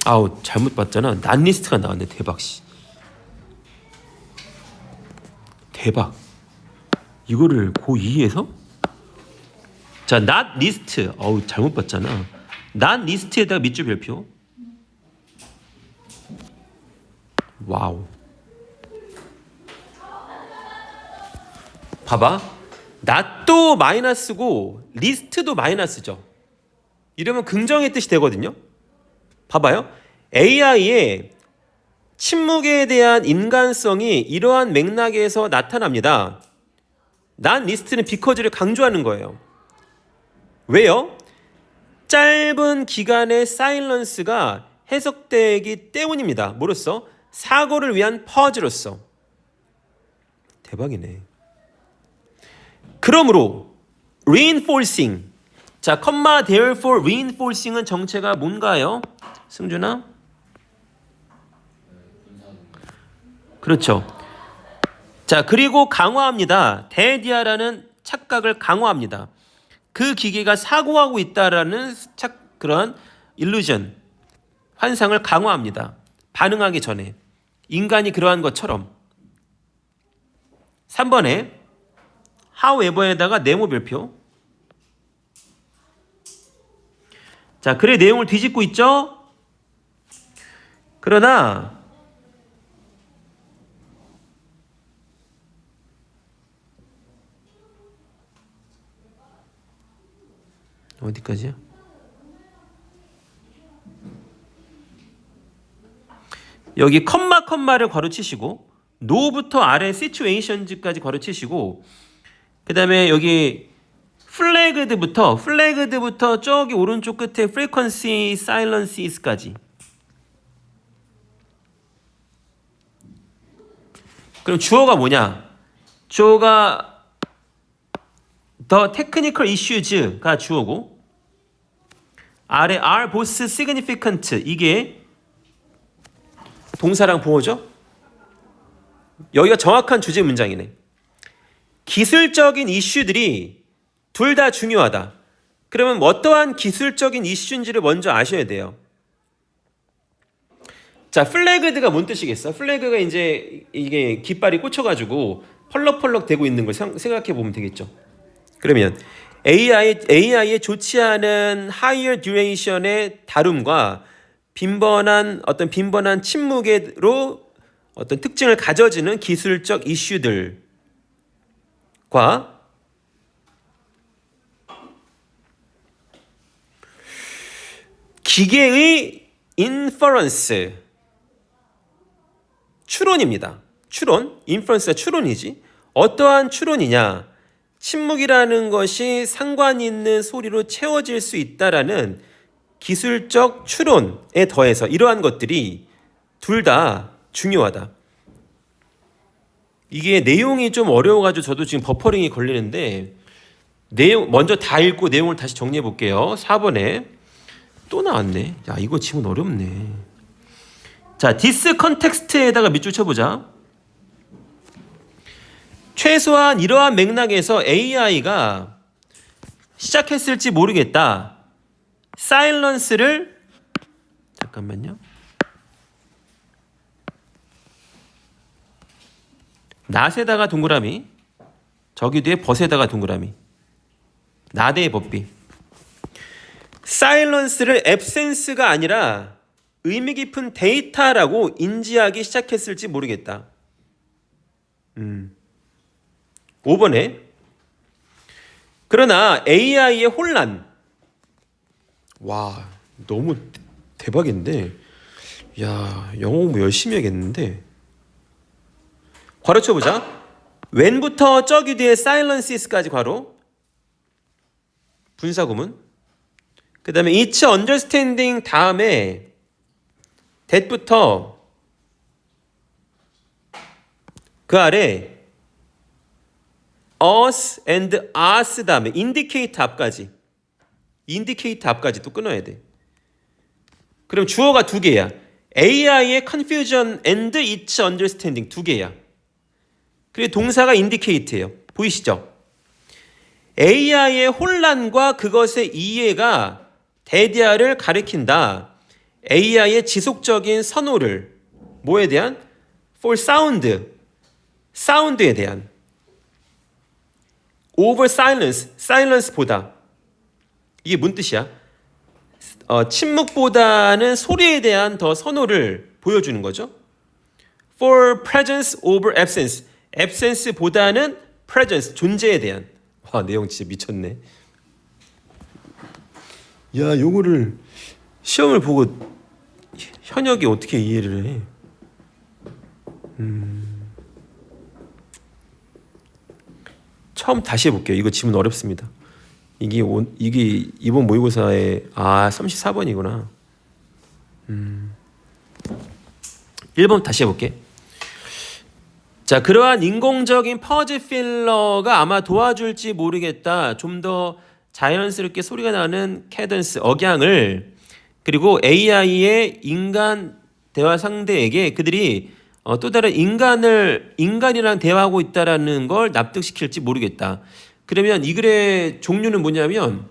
[SPEAKER 1] 아우, 잘못 봤잖아. 난리스트가 나왔네. 대박. 씨. 대박. 이거를 고2에서? 자, not list. 어우, 잘못 봤잖아. not list에다가 밑줄 별표. 와우. 봐봐. not도 마이너스고 list도 마이너스죠. 이러면 긍정의 뜻이 되거든요. 봐봐요. AI의 침묵에 대한 인간성이 이러한 맥락에서 나타납니다. not list는 because를 강조하는 거예요. 왜요? 짧은 기간의 사일런스가 해석되기 때문입니다. 뭐로써? 사고를 위한 퍼즐로서. 대박이네. 그러므로 reinforcing. 자, comma therefore reinforcing은 정체가 뭔가요? 승준아? 그렇죠. 자, 그리고 강화합니다. 대디아라는 착각을 강화합니다. 그 기계가 사고하고 있다라는 그런 일루전, 환상을 강화합니다. 반응하기 전에. 인간이 그러한 것처럼. 3번에 however에다가 네모 별표. 자, 글의 내용을 뒤집고 있죠? 그러나 어디까지야? 여기 컴마를 괄호 치시고 no부터 아래 situations까지 괄호치시고 그 다음에 여기 flagled부터 저기 오른쪽 끝에 frequency, silences까지. 그럼 주어가 뭐냐? 주어가 the technical issues가 주어고 아래 are both significant 이게 동사랑 보어죠? 여기가 정확한 주제 문장이네. 기술적인 이슈들이 둘 다 중요하다. 그러면 어떠한 기술적인 이슈인지를 먼저 아셔야 돼요. 자, 플래그드가 뭔 뜻이겠어? 플래그가 이제 이게 깃발이 꽂혀가지고 펄럭펄럭 되고 있는 걸 생각해 보면 되겠죠. 그러면 AI의 좋지 않은 higher duration의 다룸과 빈번한 침묵으로 어떤 특징을 가져지는 기술적 이슈들과 기계의 inference 추론입니다. 추론, inference가 추론이지. 어떠한 추론이냐? 침묵이라는 것이 상관 있는 소리로 채워질 수 있다라는 기술적 추론에 더해서 이러한 것들이 둘 다 중요하다. 이게 내용이 좀 어려워가지고 저도 지금 버퍼링이 걸리는데 내용 먼저 다 읽고 내용을 다시 정리해 볼게요. 4번에 또 나왔네. 야, 이거 지금 어렵네. 자, 디스 컨텍스트에다가 밑줄 쳐보자. 최소한 이러한 맥락에서 AI가 시작했을지 모르겠다. 사일런스를 잠깐만요. 낫에다가 동그라미, 저기 뒤에 벗에다가 동그라미. 나대의 법비. 사일런스를 앱센스가 아니라 의미 깊은 데이터라고 인지하기 시작했을지 모르겠다. 5번에 그러나 AI의 혼란. 와, 너무 대박인데. 야, 영어 공부 열심히 해야겠는데. 괄호 쳐보자. when부터 저기 뒤에 silences까지 괄호. 분사구문. 그 다음에 each understanding 다음에 that부터 그 아래 us and us 다음에 indicate 앞까지 또 끊어야 돼. 그럼 주어가 두 개야. AI의 confusion and each understanding 두 개야. 그리고 동사가 indicate예요. 보이시죠? AI의 혼란과 그것의 이해가 대디아를 가리킨다. AI의 지속적인 선호를 뭐에 대한? for sound, 사운드에 대한. over silence, silence보다. 이게 뭔 뜻이야? 침묵보다는 소리에 대한 더 선호를 보여주는 거죠. for presence over absence, absence보다는 presence, 존재에 대한. 와, 내용 진짜 미쳤네. 야, 요거를 시험을 보고 현역이 어떻게 이해를 해? 처음 다시 해볼게요. 이거 지문 어렵습니다. 이게 이번 모의고사에 34번이구나. 1번 다시 해볼게. 자, 그러한 인공적인 퍼즈 필러가 아마 도와줄지 모르겠다. 좀 더 자연스럽게 소리가 나는 캐던스, 억양을 그리고 AI의 인간 대화 상대에게 그들이 또 다른 인간이랑 대화하고 있다라는 걸 납득시킬지 모르겠다. 그러면 이 글의 종류는 뭐냐면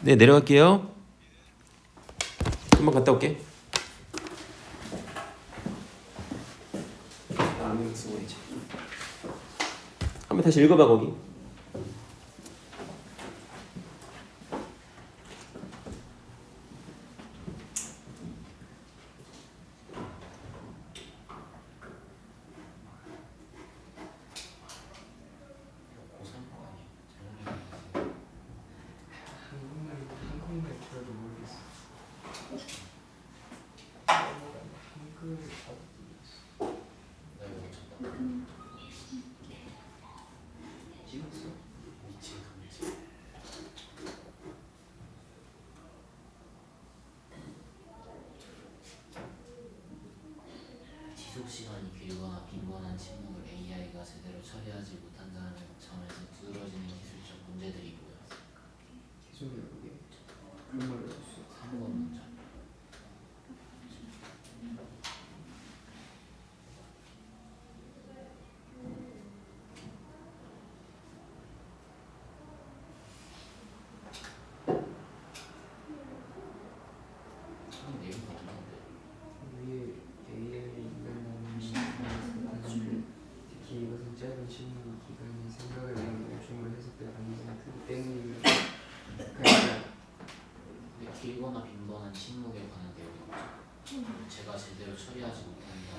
[SPEAKER 1] 네, 내려갈게요. 한번 갔다 올게. 한번 다시 읽어봐 거기.
[SPEAKER 3] 빈번한 침묵을 AI가 제대로 처리하지 못한다는 점에서 두드러지는 기술적 문제들이 보여.
[SPEAKER 4] 계속이야 그게. 그런 말을 할수 있어.
[SPEAKER 3] 3번 문장. 참 내용이 없는데.
[SPEAKER 4] 위에 AI 인간은 특히 이것은 짧은 심리 기간이 생각을 위한 멈춤을 해석될 가능성이 크기 때문입니다. 그러니까
[SPEAKER 3] 근데 길거나 빈번한 침묵에 관한 내용이 없죠. 제가 제대로 처리하지 못한다.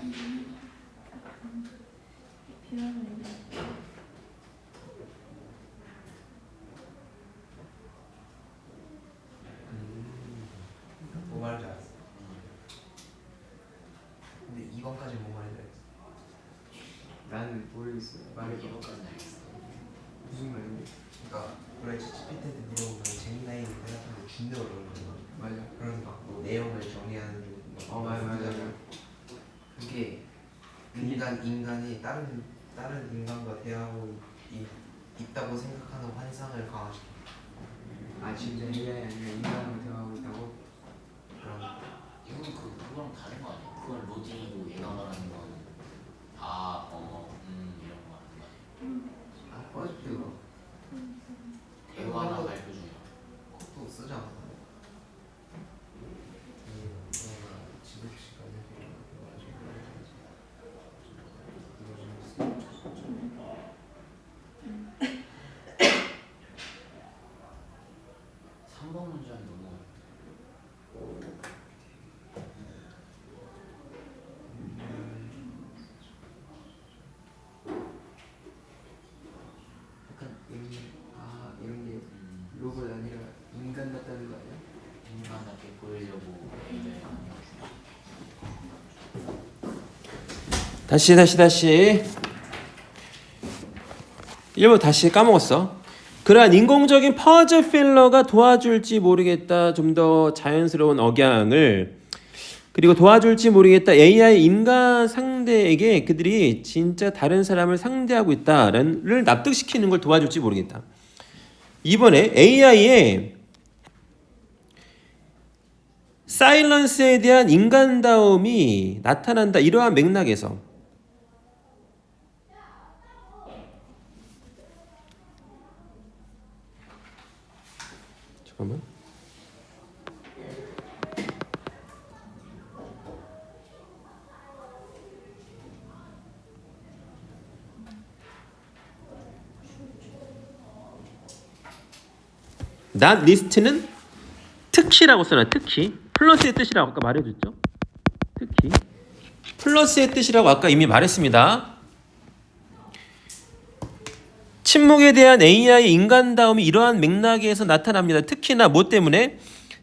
[SPEAKER 2] 표현을
[SPEAKER 5] 뭐 말인지 알았어. 근데 2번까지 뭐 말인지 알았어.
[SPEAKER 4] 나는 모르겠어요. 말해봐.
[SPEAKER 3] 이거까지 알겠어.
[SPEAKER 4] 무슨 말인지.
[SPEAKER 5] 그러니까 원래 ChatGPT한테 물어보면 제미나이 대답하는데 준대 어려운 거야.
[SPEAKER 4] 맞아.
[SPEAKER 5] 그래서 막뭐 내용을 정리하는 중.
[SPEAKER 4] 맞아. 그게
[SPEAKER 5] 인간이 다른 인간과 대화하고 있다고 생각하는 환상을 강화시켜.
[SPEAKER 4] 진짜 AI 아니라 인간하고 대화하고 있다고?
[SPEAKER 5] 그럼
[SPEAKER 3] 이건 그거랑 다른 거 아니야? 그건 로딩이고 얘가 말하는 건 이런 거 하는 거 아니야?
[SPEAKER 4] 퍼즐도
[SPEAKER 3] 대화나 발표 중이야.
[SPEAKER 5] 그것도 쓰지 않아. 지속 시간에
[SPEAKER 3] 3번 문장이 너무
[SPEAKER 4] 약간 이런 게 로봇 아니라 인간 같다는 거 아니야?
[SPEAKER 3] 인간답게 보이려고 AI 하는
[SPEAKER 1] 다시 1번 다시 까먹었어. 그러한 인공적인 퍼즐 필러가 도와줄지 모르겠다. 좀 더 자연스러운 억양을 그리고 도와줄지 모르겠다. AI 인간 상대에게 그들이 진짜 다른 사람을 상대하고 있다를 납득시키는 걸 도와줄지 모르겠다. 이번에 AI의 사일런스에 대한 인간다움이 나타난다. 이러한 맥락에서 잠깐만. not list는 특히라고 써놔. 특히 플러스의 뜻이라고 아까 말해줬죠. 특히 플러스의 뜻이라고 아까 이미 말했습니다. 침묵에 대한 AI 인간다움이 이러한 맥락에서 나타납니다. 특히나 뭐 때문에?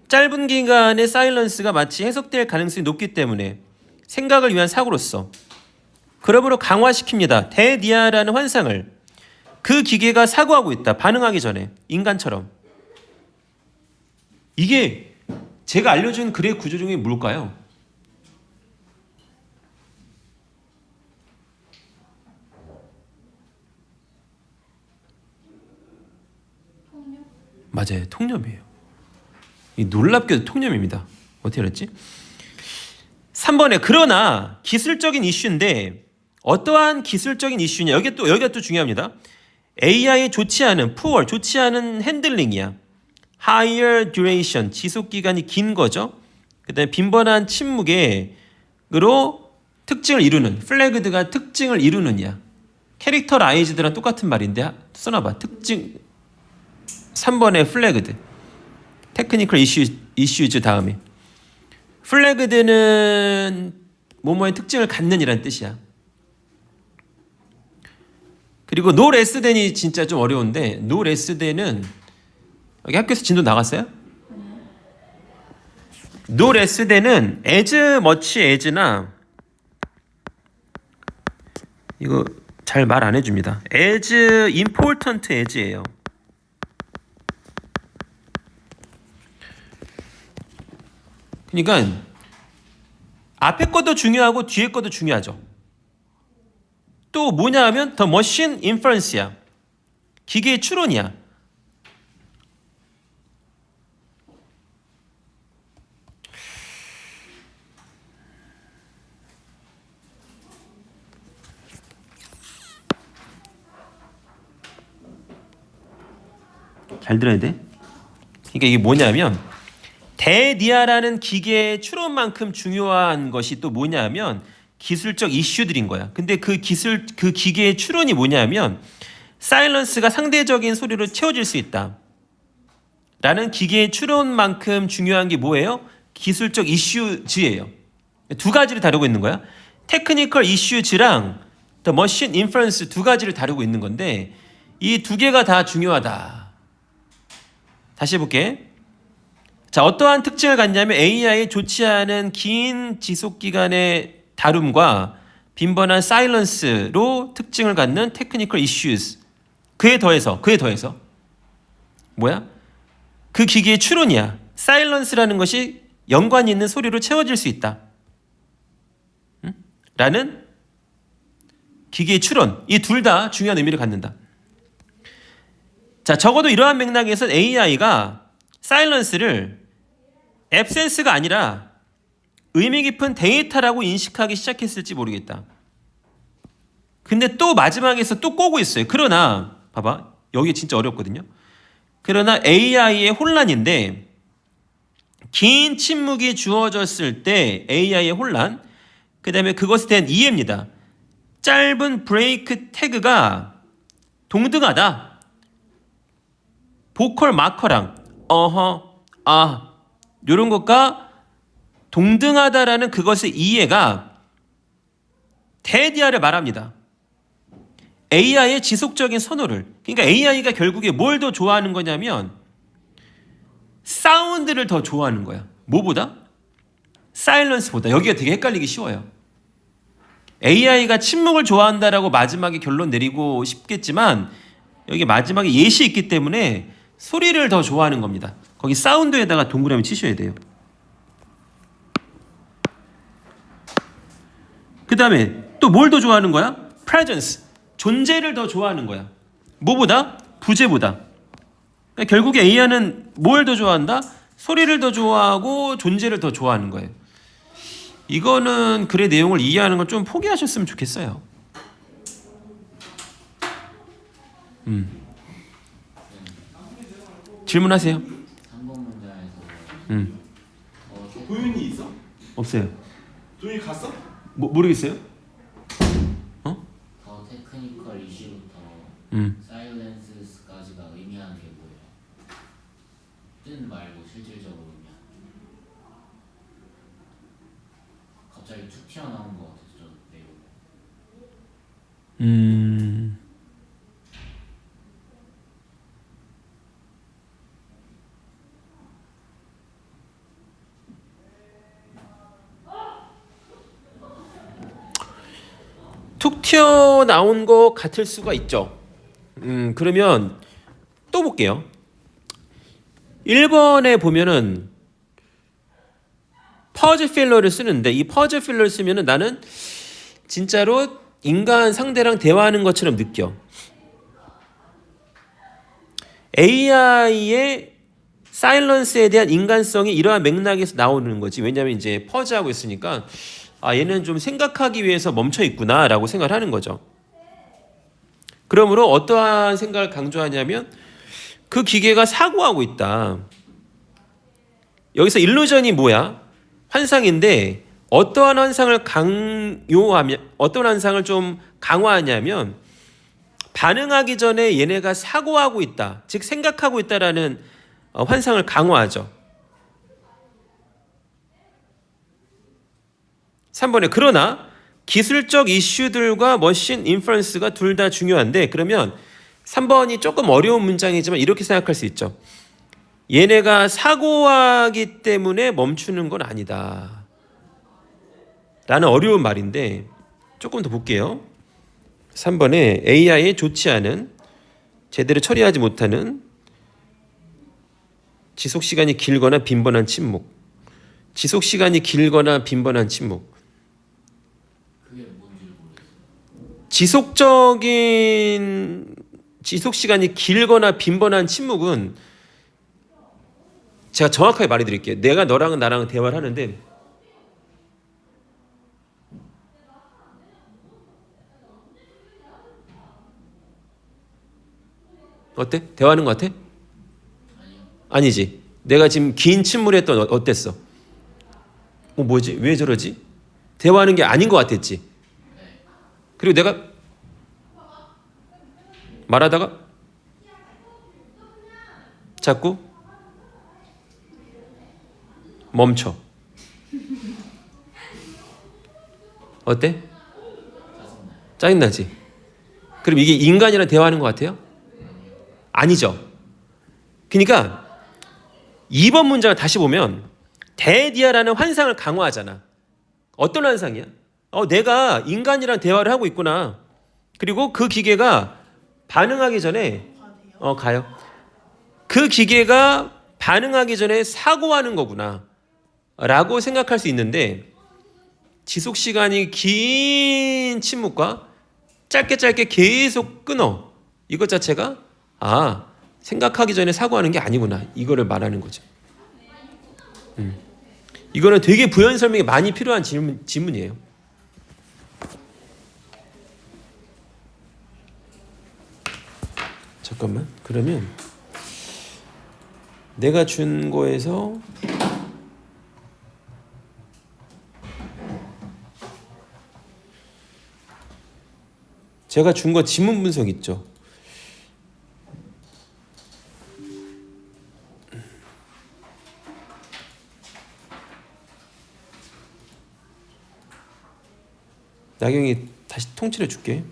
[SPEAKER 1] 짧은 기간의 사일런스가 마치 해석될 가능성이 높기 때문에 생각을 위한 사고로서 그러므로 강화시킵니다. 대니아라는 환상을 그 기계가 사고하고 있다. 반응하기 전에 인간처럼. 이게 제가 알려준 글의 구조 중에 뭘까요?
[SPEAKER 2] 통역?
[SPEAKER 1] 맞아요. 통념이에요. 이 놀랍게도 통념입니다. 어떻게 알았지? 3번에 그러나 기술적인 이슈인데 어떠한 기술적인 이슈냐. 여기가 또 중요합니다. AI의 좋지 않은 poor, 좋지 않은 핸들링이야. higher duration, 지속기간이 긴 거죠. 그 다음에 빈번한 침묵으로 특징을 이루는, 플래그드가 특징을 이루느냐. 캐릭터라이즈드랑 똑같은 말인데 써놔봐. 특징 3번에 플래그드. 테크니컬 이슈즈 다음에 플래그드는 뭐뭐의 특징을 갖는이란 뜻이야. 그리고 no less than이 진짜 좀 어려운데 no less than은 여기 학교에서 진도 나갔어요? no less than은 as much as나 이거 잘 말 안 해줍니다. as important as예요. 그러니까 앞에 것도 중요하고 뒤에 것도 중요하죠. 또 뭐냐 하면 the machine inference야. 기계의 추론이야. 잘 들어야 돼. 그러니까 이게 뭐냐면 대니아라는 기계의 추론만큼 중요한 것이 또 뭐냐면 기술적 이슈들인 거야. 근데 그 기계의 추론이 뭐냐면 사일런스가 상대적인 소리로 채워질 수 있다. 라는 기계의 추론만큼 중요한 게 뭐예요? 기술적 이슈즈예요. 두 가지를 다루고 있는 거야. 테크니컬 이슈즈랑 the machine inference 두 가지를 다루고 있는 건데 이 두 개가 다 중요하다. 다시 해볼게. 자, 어떠한 특징을 갖냐면 AI의 좋지 않은 긴 지속기간의 다룸과 빈번한 사일런스로 특징을 갖는 테크니컬 이슈즈. 그에 더해서 뭐야? 그 기계의 추론이야. 사일런스라는 것이 연관이 있는 소리로 채워질 수 있다. 응? 라는 기계의 추론. 이 둘 다 중요한 의미를 갖는다. 자, 적어도 이러한 맥락에서 AI가 사일런스를 앱센스가 아니라 의미 깊은 데이터라고 인식하기 시작했을지 모르겠다. 근데 또 마지막에서 또 꼬고 있어요. 그러나 봐봐. 여기 진짜 어렵거든요. 그러나 AI의 혼란인데 긴 침묵이 주어졌을 때 AI의 혼란, 그 다음에 그것에 대한 이해입니다. 짧은 브레이크 태그가 동등하다. 보컬 마커랑 이런 것과 동등하다라는 그것의 이해가 대니아를 말합니다. AI의 지속적인 선호를. 그러니까 AI가 결국에 뭘 더 좋아하는 거냐면 사운드를 더 좋아하는 거야. 뭐보다? 사일런스보다. 여기가 되게 헷갈리기 쉬워요. AI가 침묵을 좋아한다라고 마지막에 결론 내리고 싶겠지만 여기 마지막에 예시 있기 때문에 소리를 더 좋아하는 겁니다. 거기 사운드에다가 동그라미 치셔야 돼요. 그 다음에 또 뭘 더 좋아하는 거야? presence. 존재를 더 좋아하는 거야. 뭐보다? 부재보다. 그러니까 결국에 AI는 뭘 더 좋아한다? 소리를 더 좋아하고 존재를 더 좋아하는 거예요. 이거는 글의 내용을 이해하는 건 좀 포기하셨으면 좋겠어요. 질문하세요.
[SPEAKER 3] 3번 문제에서
[SPEAKER 6] 도윤이 있어?
[SPEAKER 1] 없어요.
[SPEAKER 6] 도윤이 갔어?
[SPEAKER 1] 모르겠어요.
[SPEAKER 3] 더 테크니컬 이슈부터 사일런스까지가 의미하는 게 뭐예요? 뜻 말고 실질적으로 의미하는 게. 갑자기 툭 튀어나온 것 같아서 저 내용.
[SPEAKER 1] 툭 튀어나온 것 같을 수가 있죠. 그러면 또 볼게요. 1번에 보면은 퍼즈 필러를 쓰는데 이 퍼즈 필러를 쓰면은 나는 진짜로 인간 상대랑 대화하는 것처럼 느껴. AI의 사일런스에 대한 인간성이 이러한 맥락에서 나오는 거지. 왜냐하면 이제 퍼즈하고 있으니까 얘는 좀 생각하기 위해서 멈춰 있구나라고 생각을 하는 거죠. 그러므로 어떠한 생각을 강조하냐면 그 기계가 사고하고 있다. 여기서 일루전이 뭐야? 환상인데 어떠한 환상을 어떤 환상을 좀 강화하냐면 반응하기 전에 얘네가 사고하고 있다. 즉 생각하고 있다라는 환상을 강화하죠. 3번에 그러나 기술적 이슈들과 머신 인퍼런스가 둘 다 중요한데 그러면 3번이 조금 어려운 문장이지만 이렇게 생각할 수 있죠. 얘네가 사고하기 때문에 멈추는 건 아니다. 라는 어려운 말인데 조금 더 볼게요. 3번에 AI에 좋지 않은 제대로 처리하지 못하는 지속시간이 길거나 빈번한 침묵. 지속시간이 길거나 빈번한 침묵.
[SPEAKER 3] 그게 뭔지를 모르겠어요.
[SPEAKER 1] 지속 시간이 길거나 빈번한 침묵은 제가 정확하게 말해드릴게요. 내가 너랑은 나랑 대화를 하는데 어때? 대화하는 것 같아? 아니지. 내가 지금 긴 침묵을 했던 어땠어? 뭐지? 왜 저러지? 대화하는 게 아닌 것 같았지? 그리고 내가 말하다가 자꾸 멈춰. 어때? 짜증나지? 그럼 이게 인간이랑 대화하는 것 같아요? 아니죠. 그러니까 2번 문장을 다시 보면 대디아라는 환상을 강화하잖아. 어떤 환상이야? 내가 인간이랑 대화를 하고 있구나. 그리고 그 기계가 반응하기 전에 가요. 그 기계가 반응하기 전에 사고하는 거구나 라고 생각할 수 있는데 지속 시간이 긴 침묵과 짧게 계속 끊어. 이것 자체가 생각하기 전에 사고하는 게 아니구나. 이거를 말하는 거죠. 이거는 되게 부연 설명이 많이 필요한 질문이에요. 잠깐만. 그러면 내가 준 거에서 제가 준 거 지문 분석 있죠. 나경이 다시 통째로 줄게.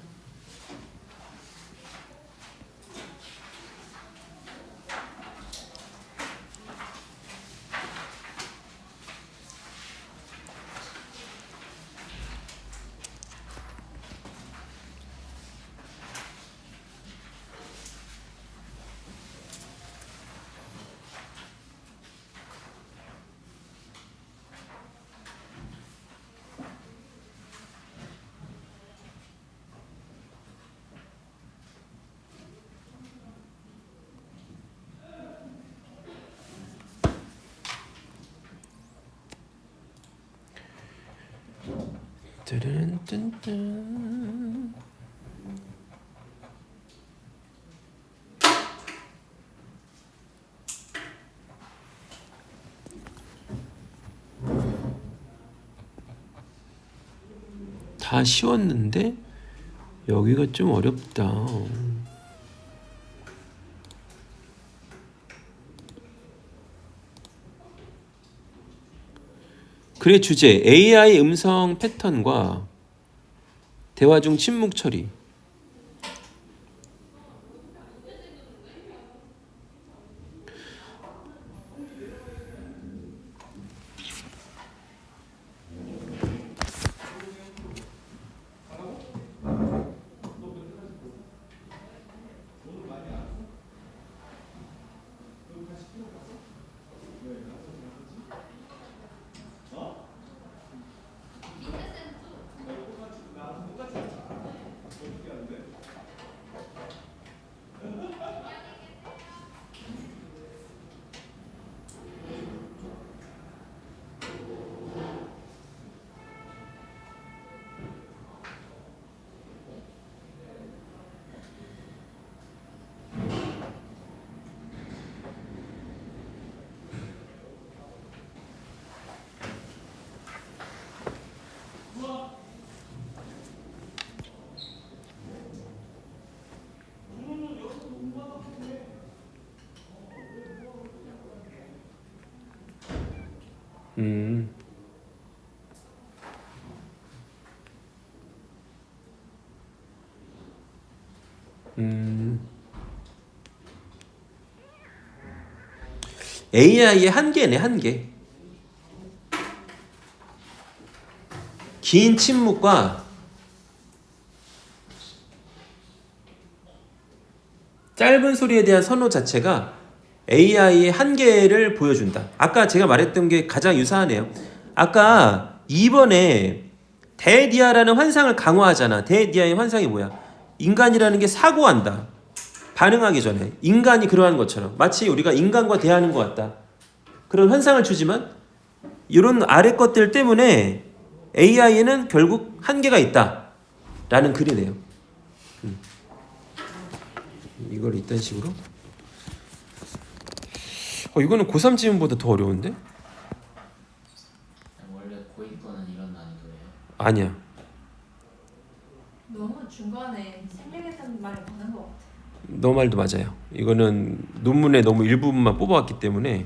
[SPEAKER 1] 뜬뜬뜬. 다 쉬웠는데 여기가 좀 어렵다. 글의 주제 AI 음성 패턴과 대화 중 침묵 처리. AI의 한계네, 한계. 긴 침묵과 짧은 소리에 대한 선호 자체가 AI의 한계를 보여준다. 아까 제가 말했던 게 가장 유사하네요. 아까 2번에 대디아라는 환상을 강화하잖아. 대디아의 환상이 뭐야? 인간이라는 게 사고한다. 반응하기 전에 인간이 그러한 것처럼 마치 우리가 인간과 대하는 것 같다. 그런 환상을 주지만 이런 아래 것들 때문에 AI에는 결국 한계가 있다라는 글이네요. 이걸 이딴 식으로? 이거는 고3 지문보다 더 어려운데?
[SPEAKER 3] 원래 고이권은 이런 난이도예요.
[SPEAKER 1] 아니야.
[SPEAKER 2] 너무 중간에 생략했다는 말이 많은 것 같아.
[SPEAKER 1] 너 말도 맞아요. 이거는 논문의 너무 일부분만 뽑아왔기 때문에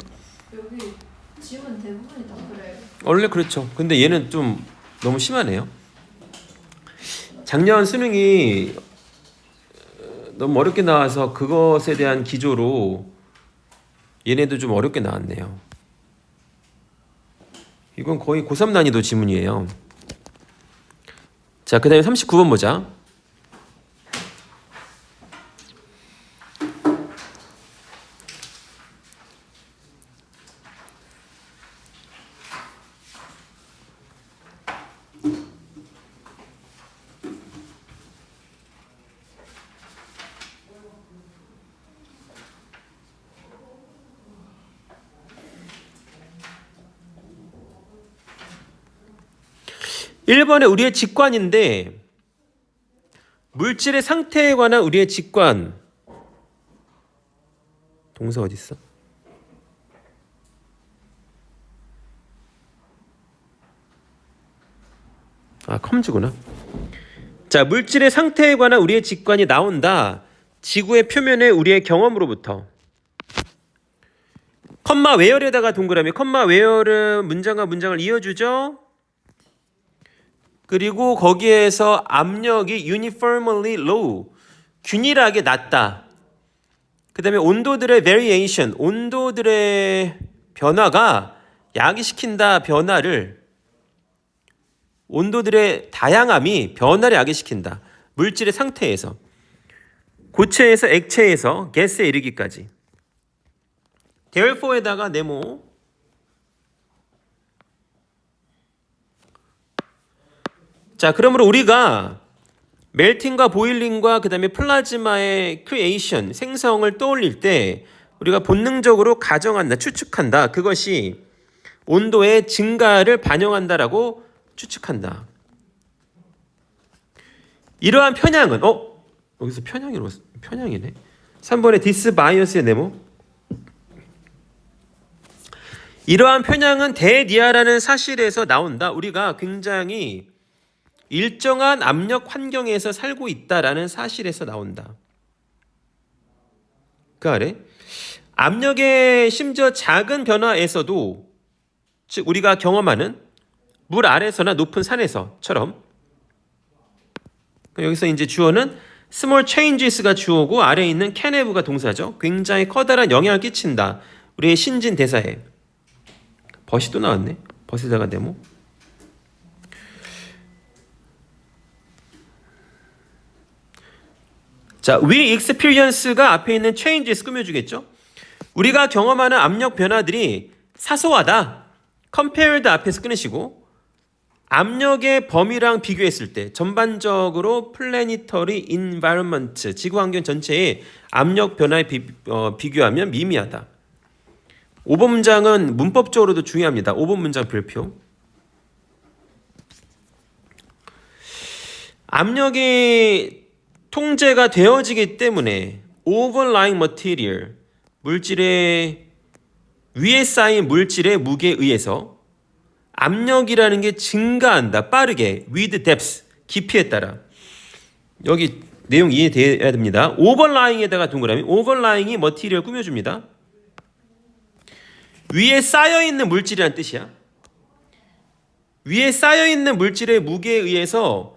[SPEAKER 2] 여기 지문 대부분이 다 그래요.
[SPEAKER 1] 원래 그렇죠. 근데 얘는 좀 너무 심하네요. 작년 수능이 너무 어렵게 나와서 그것에 대한 기조로 얘네도 좀 어렵게 나왔네요. 이건 거의 고3 난이도 지문이에요. 자, 그 다음에 39번 보자. 일 번에 우리의 직관인데 물질의 상태에 관한 우리의 직관. 동사 어디 있어? 컴즈구나. 자, 물질의 상태에 관한 우리의 직관이 나온다. 지구의 표면에 우리의 경험으로부터. 컴마 웨어에다가 동그라미. 컴마 웨어는 문장과 문장을 이어주죠. 그리고 거기에서 압력이 uniformly low, 균일하게 낮다. 그 다음에 온도들의 variation, 온도들의 변화가 야기시킨다. 변화를, 온도들의 다양함이 변화를 야기시킨다. 물질의 상태에서, 고체에서 액체에서 가스에 이르기까지. therefore에다가 네모. 자, 그러므로 우리가 멜팅과 보일링과 그 다음에 플라즈마의 크리에이션, 생성을 떠올릴 때 우리가 본능적으로 가정한다, 추측한다. 그것이 온도의 증가를 반영한다라고 추측한다. 이러한 편향은 여기서 편향이네. 3번의 디스바이어스의 네모. 이러한 편향은 대니아라는 사실에서 나온다. 우리가 굉장히 일정한 압력 환경에서 살고 있다라는 사실에서 나온다. 그 아래 압력의 심지어 작은 변화에서도, 즉 우리가 경험하는 물 아래서나 높은 산에서처럼, 여기서 이제 주어는 small changes가 주어고 아래에 있는 can have가 동사죠. 굉장히 커다란 영향을 끼친다. 우리의 신진 대사에. 벗이 또 나왔네. 벗에다가 네모. 자, we experience가 앞에 있는 changes 꾸며주겠죠. 우리가 경험하는 압력 변화들이 사소하다. compared 앞에서 끊으시고 압력의 범위랑 비교했을 때 전반적으로 planetary environment, 지구 환경 전체의 압력 변화에 비교하면 미미하다. 5번 문장은 문법적으로도 중요합니다. 5번 문장 별표. 압력이 통제가 되어지기 때문에 overlying material, 물질의 위에 쌓인 물질의 무게에 의해서 압력이라는 게 증가한다. 빠르게 with depth, 깊이에 따라. 여기 내용 이해돼야 됩니다. overlying에다가 동그라미. overlying이 material 꾸며줍니다. 위에 쌓여있는 물질이란 뜻이야. 위에 쌓여있는 물질의 무게에 의해서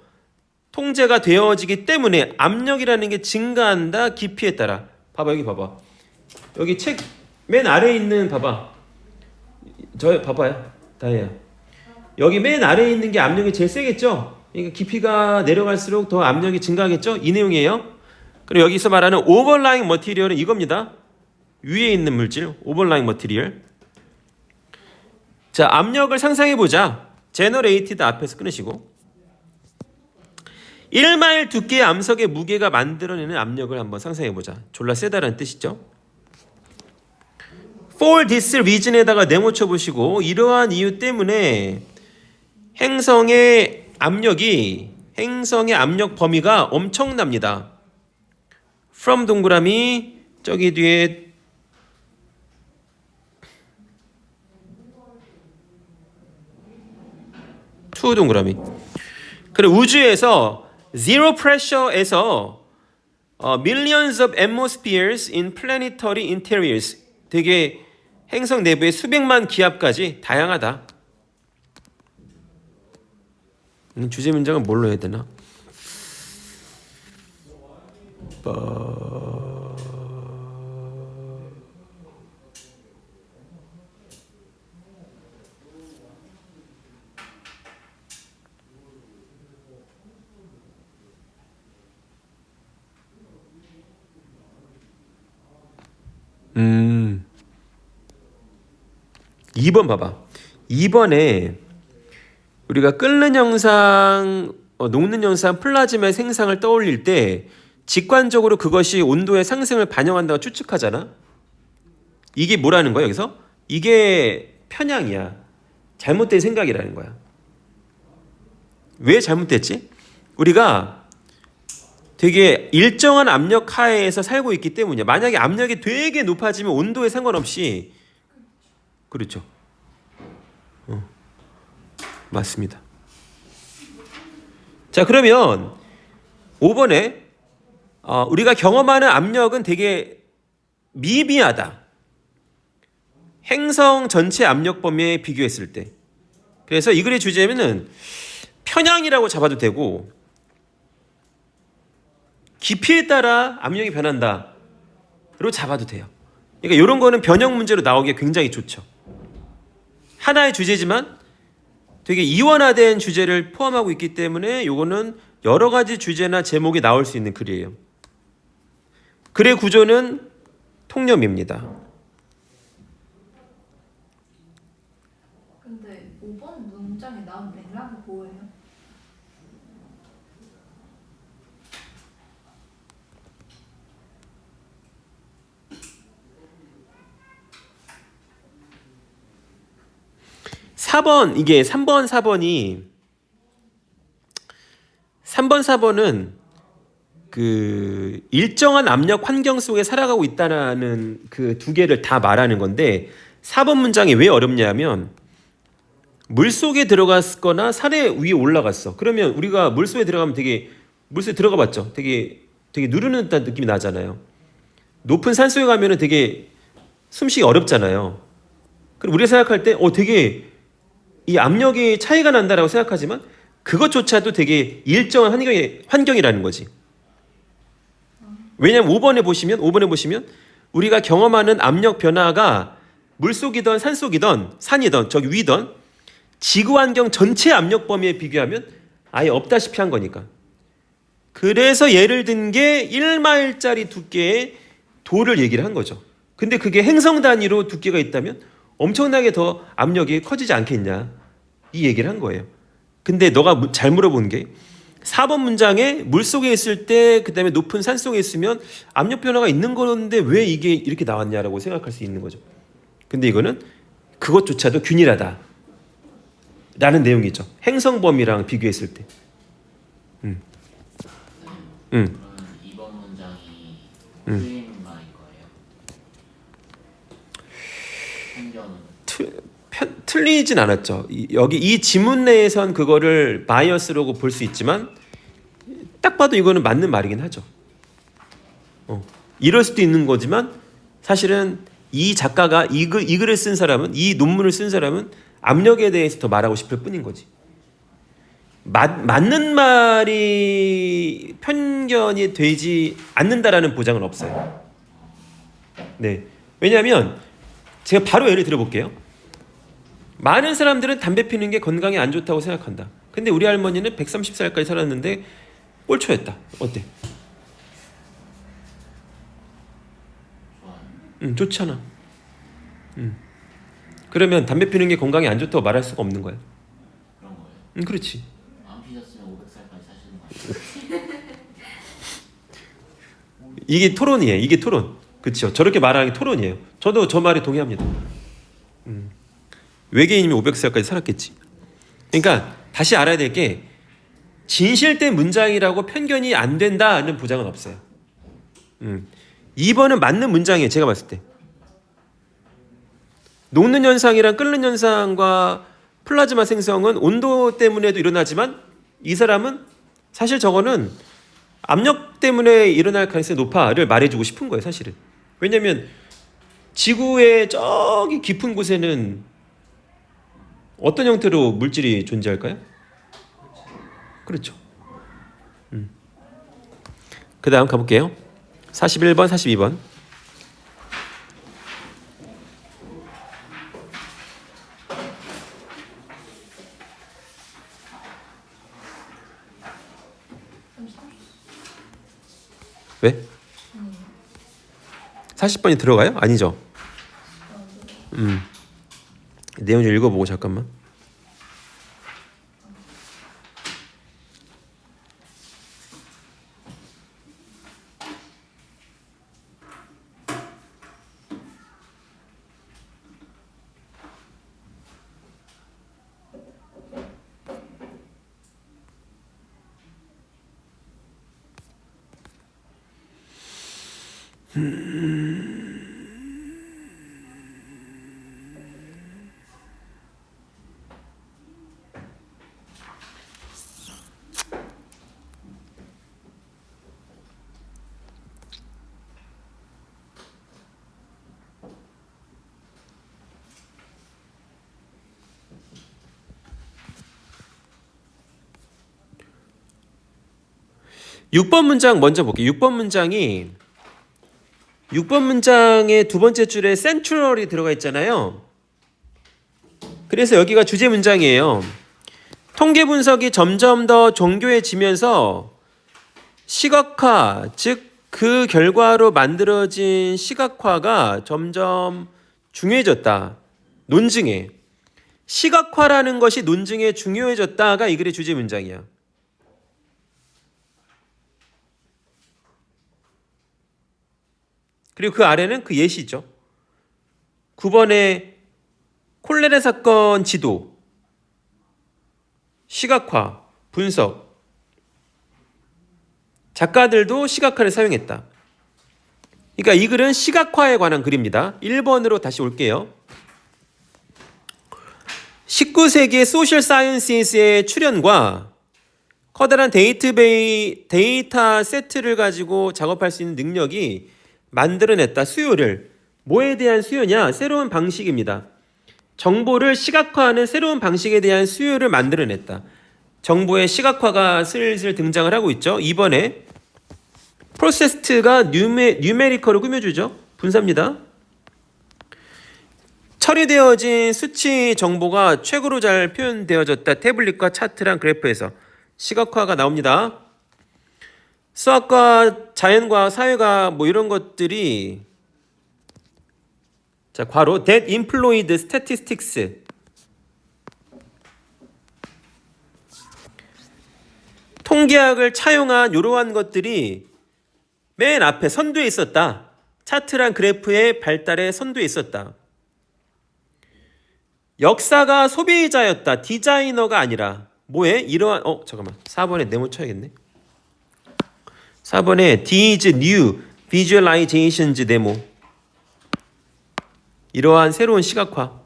[SPEAKER 1] 통제가 되어지기 때문에 압력이라는 게 증가한다. 깊이에 따라. 봐봐, 여기 봐봐. 여기 책 맨 아래에 있는, 봐봐. 저 봐봐요. 다혜야. 여기 맨 아래에 있는 게 압력이 제일 세겠죠? 그러니까 깊이가 내려갈수록 더 압력이 증가하겠죠? 이 내용이에요. 그리고 여기서 말하는 overlying material은 이겁니다. 위에 있는 물질, overlying material. 자, 압력을 상상해보자. generated 앞에서 끊으시고. 1마일 두께의 암석의 무게가 만들어내는 압력을 한번 상상해보자. 졸라 세다라는 뜻이죠. For this reason에다가 네모쳐 보시고 이러한 이유 때문에 행성의 압력 범위가 엄청납니다. From 동그라미 저기 뒤에 to 동그라미. 그리고 우주에서 zero pressure에서 millions of atmospheres in planetary interiors 되게 행성 내부의 수백만 기압까지 다양하다. 주제 문장은 뭘로 해야 되나? 음. 2번 봐봐. 2번에 우리가 끓는 영상, 녹는 영상, 플라즈마의 생상을 떠올릴 때 직관적으로 그것이 온도의 상승을 반영한다고 추측하잖아. 이게 뭐라는 거야 여기서? 이게 편향이야. 잘못된 생각이라는 거야. 왜 잘못됐지? 우리가 되게 일정한 압력 하에서 살고 있기 때문이야. 만약에 압력이 되게 높아지면 온도에 상관없이 그렇죠. 맞습니다. 자, 그러면 5번에 우리가 경험하는 압력은 되게 미미하다. 행성 전체 압력 범위에 비교했을 때. 그래서 이 글의 주제는 편향이라고 잡아도 되고 깊이에 따라 압력이 변한다로 잡아도 돼요. 그러니까 이런 거는 변형 문제로 나오기에 굉장히 좋죠. 하나의 주제지만 되게 이원화된 주제를 포함하고 있기 때문에 이거는 여러 가지 주제나 제목이 나올 수 있는 글이에요. 글의 구조는 통념입니다.
[SPEAKER 2] 근데 5번 문장에 나온 맥락은 뭐예요?
[SPEAKER 1] 이게 3번, 4번은 그 일정한 압력 환경 속에 살아가고 있다는 그 두 개를 다 말하는 건데 4번 문장이 왜 어렵냐면 물속에 들어갔거나 살에 위에 올라갔어. 그러면 우리가 물속에 들어가면 물속에 들어가 봤죠. 되게 누르는 듯한 느낌이 나잖아요. 높은 산속에 가면은 되게 숨쉬기 어렵잖아요. 그리고 우리가 생각할 때 되게 이 압력이 차이가 난다라고 생각하지만 그것조차도 되게 일정한 환경이라는 거지. 왜냐하면 5번에 보시면 우리가 경험하는 압력 변화가 물속이든 산속이든 산이든 저기 위든 지구 환경 전체 압력 범위에 비교하면 아예 없다시피 한 거니까. 그래서 예를 든 게 1마일짜리 두께의 돌을 얘기를 한 거죠. 근데 그게 행성 단위로 두께가 있다면 엄청나게 더 압력이 커지지 않겠냐 이 얘기를 한 거예요. 근데 너가 잘 물어본 게 4번 문장에 물속에 있을 때 그다음에 높은 산속에 있으면 압력 변화가 있는 건데 왜 이게 이렇게 나왔냐라고 생각할 수 있는 거죠. 근데 이거는 그것조차도 균일하다 라는 내용이죠. 행성 범위랑 비교했을 때.
[SPEAKER 3] 그러면 2번 문장이 틀린 말인 거예요? 편견은
[SPEAKER 1] 틀리진 않았죠. 여기 이 지문 내에선 그거를 바이어스라고 볼 수 있지만 딱 봐도 이거는 맞는 말이긴 하죠. 이럴 수도 있는 거지만 사실은 이 작가가 이 글을 쓴 사람은 이 논문을 쓴 사람은 압력에 대해서 더 말하고 싶을 뿐인 거지. 맞는 말이 편견이 되지 않는다라는 보장은 없어요. 네. 왜냐하면 제가 바로 예를 들어볼게요. 많은 사람들은 담배 피는 게 건강에 안 좋다고 생각한다. 근데 우리 할머니는 130살까지 살았는데 꼴초였다. 어때? 좋잖아. 그러면 담배 피는 게 건강에 안 좋다고 말할 수가 없는 거야.
[SPEAKER 3] 그런 거예요?
[SPEAKER 1] 그렇지.
[SPEAKER 3] 안 피셨으면 500살까지 사시는 거 아니에요?
[SPEAKER 1] 이게 토론이에요. 이게 토론. 그렇죠. 저렇게 말하는 게 토론이에요. 저도 저 말에 동의합니다. 외계인이면 500살까지 살았겠지. 그러니까 다시 알아야 될 게 진실된 문장이라고 편견이 안 된다는 보장은 없어요. 2번은 맞는 문장이에요. 제가 봤을 때. 녹는 현상이랑 끓는 현상과 플라즈마 생성은 온도 때문에도 일어나지만 이 사람은 사실 저거는 압력 때문에 일어날 가능성이 높아를 말해주고 싶은 거예요. 사실은. 왜냐면 지구의 저기 깊은 곳에는 어떤 형태로 물질이 존재할까요? 그렇죠. 그 다음 가볼게요. 41번, 42번. 왜? 40번이 들어가요? 아니죠. 내용 좀 읽어보고 잠깐만. 육 번 문장 먼저 볼게요. 6번 문장의 두 번째 줄에 센트럴이 들어가 있잖아요. 그래서 여기가 주제 문장이에요. 통계 분석이 점점 더 정교해지면서 시각화, 즉 그 결과로 만들어진 시각화가 점점 중요해졌다. 논증에. 시각화라는 것이 논증에 중요해졌다가 이 글의 주제 문장이야. 그리고 그 아래는 그 예시죠. 9번에 콜레라 사건 지도, 시각화, 분석. 작가들도 시각화를 사용했다. 그러니까 이 글은 시각화에 관한 글입니다. 1번으로 다시 올게요. 19세기의 소셜 사이언스의 출현과 커다란 데이터 세트를 가지고 작업할 수 있는 능력이 만들어냈다. 수요를. 뭐에 대한 수요냐? 새로운 방식입니다. 정보를 시각화하는 새로운 방식에 대한 수요를 만들어냈다. 정보의 시각화가 슬슬 등장을 하고 있죠. 이번에 프로세스트가 뉴메리컬을 꾸며주죠. 분사입니다. 처리되어진 수치 정보가 최고로 잘 표현되어졌다. 태블릿과 차트랑 그래프에서 시각화가 나옵니다. 수학과 자연과 사회가 뭐 이런 것들이 자 괄호 that employed statistics 통계학을 차용한 이러한 것들이 맨 앞에 선두에 있었다. 차트랑 그래프의 발달에 선두에 있었다. 역사가 소비자였다. 디자이너가 아니라 뭐에? 이러한 잠깐만 4번에 네모 쳐야겠네. 4번에 these new visualizations 네모. 이러한 새로운 시각화.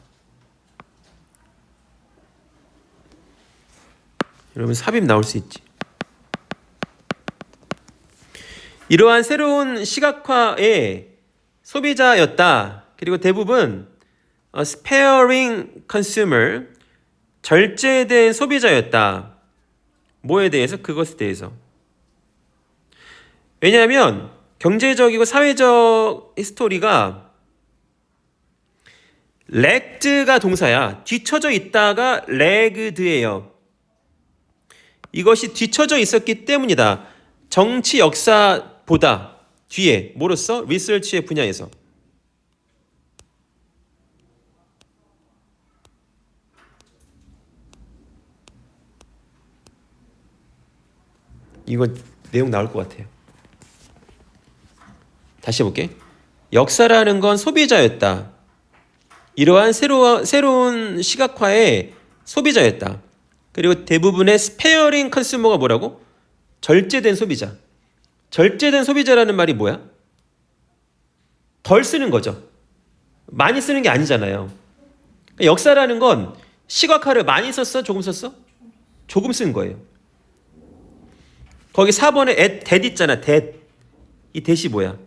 [SPEAKER 1] 여러분 삽입 나올 수 있지. 이러한 새로운 시각화의 소비자였다. 그리고 대부분 sparing consumer, 절제된 소비자였다. 뭐에 대해서? 그것에 대해서. 왜냐하면 경제적이고 사회적 히스토리가 lagged가 동사야. 뒤처져 있다가 lagled예요. 이것이 뒤처져 있었기 때문이다. 정치 역사보다 뒤에 뭐로써? 리서치의 분야에서. 이거 내용 나올 것 같아요. 다시 해볼게. 역사라는 건 소비자였다. 이러한 새로운 시각화의 소비자였다. 그리고 대부분의 스페어링 컨슈머가 뭐라고? 절제된 소비자. 절제된 소비자라는 말이 뭐야? 덜 쓰는 거죠. 많이 쓰는 게 아니잖아요. 그러니까 역사라는 건 시각화를 많이 썼어? 조금 썼어? 조금 쓴 거예요. 거기 4번에 that 있잖아. that. 이 that이 뭐야?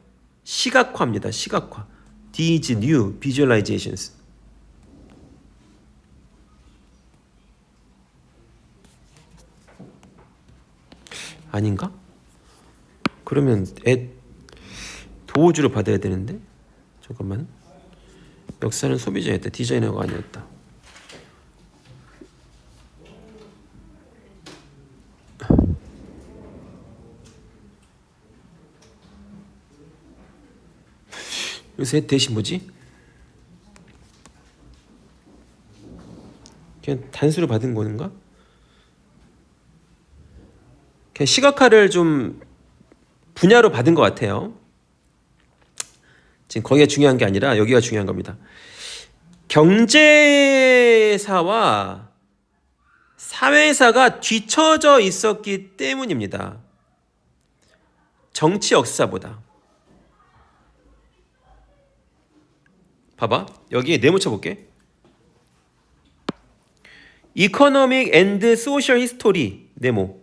[SPEAKER 1] 시각화입니다. 시각화. These new visualizations. 아닌가? 그러면 도어주로 받아야 되는데? 잠깐만. 역사는 소비자였다. 디자이너가 아니었다. 요새 대신 뭐지? 그냥 단수로 받은 건가? 그냥 시각화를 좀 분야로 받은 것 같아요. 지금 거기가 중요한 게 아니라 여기가 중요한 겁니다. 경제사와 사회사가 뒤처져 있었기 때문입니다. 정치 역사보다. 봐봐. 여기에 네모 쳐볼게. Economic and Social History 네모.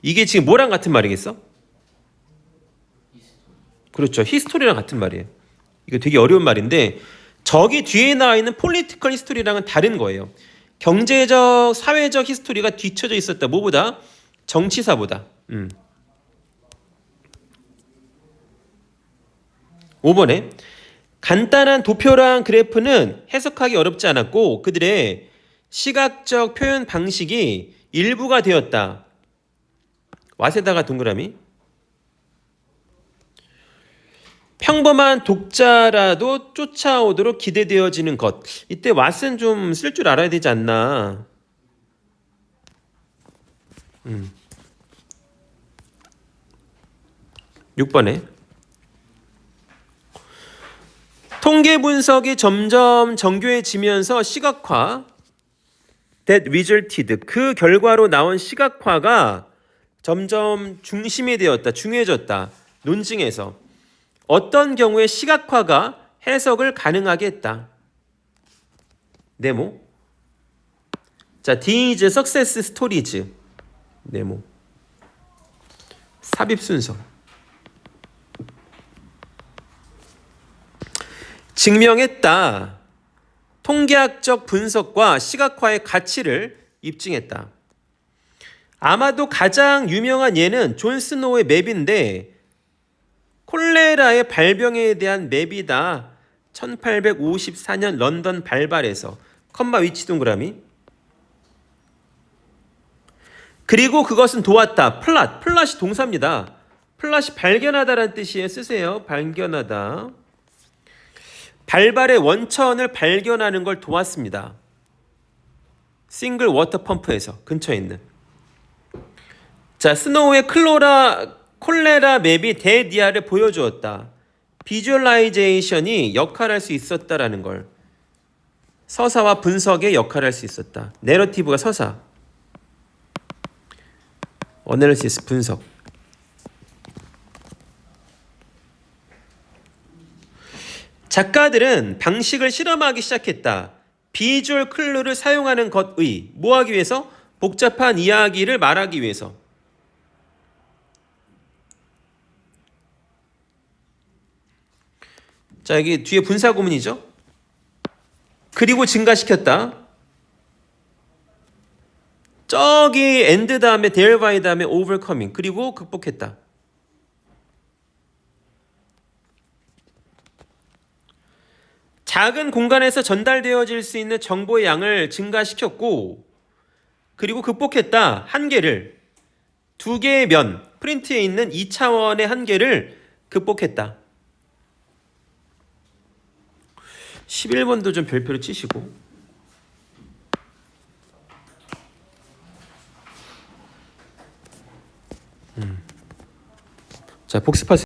[SPEAKER 1] 이게 지금 뭐랑 같은 말이겠어? 그렇죠. 히스토리랑 같은 말이에요. 이거 되게 어려운 말인데 저기 뒤에 나와 있는 폴리티컬 히스토리랑은 다른 거예요. 경제적, 사회적 히스토리가 뒤쳐져 있었다. 뭐보다? 정치사보다. 5번에 간단한 도표랑 그래프는 해석하기 어렵지 않았고 그들의 시각적 표현 방식이 일부가 되었다. 왓에다가 동그라미. 평범한 독자라도 쫓아오도록 기대되어지는 것. 이때 왓은 좀 쓸 줄 알아야 되지 않나. 6번에 통계 분석이 점점 정교해지면서 시각화 that resulted 그 결과로 나온 시각화가 점점 중심이 되었다. 중요해졌다. 논증에서 어떤 경우에 시각화가 해석을 가능하게 했다. 네모. 자, these success stories. 네모. 삽입 순서. 증명했다. 통계학적 분석과 시각화의 가치를 입증했다. 아마도 가장 유명한 예는 존 스노우의 맵인데 콜레라의 발병에 대한 맵이다. 1854년 런던 발발에서 컴마 위치 동그라미. 그리고 그것은 도왔다. 플랫이 동사입니다. 플랫이 발견하다라는 뜻이에요. 쓰세요. 발견하다. 발발의 원천을 발견하는 걸 도왔습니다. 싱글 워터 펌프에서 근처에 있는. 자, 스노우의 콜레라 맵이 대디아를 보여주었다. 비주얼라이제이션이 역할할 수 있었다라는 걸. 서사와 분석의 역할을 할 수 있었다. 내러티브가 서사. 어널리시스 분석. 작가들은 방식을 실험하기 시작했다. 비주얼 클루를 사용하는 것의 뭐 하기 위해서? 복잡한 이야기를 말하기 위해서. 자, 여기 뒤에 분사구문이죠. 그리고 증가시켰다. 저기 and 다음에 there by 다음에 overcoming. 그리고 극복했다. 작은 공간에서 전달되어질 수 있는 정보의 양을 증가시켰고 그리고 극복했다. 한계를. 두 개의 면, 프린트에 있는 2차원의 한계를 극복했다. 11번도 좀 별표를 치시고. 자, 복습하세요.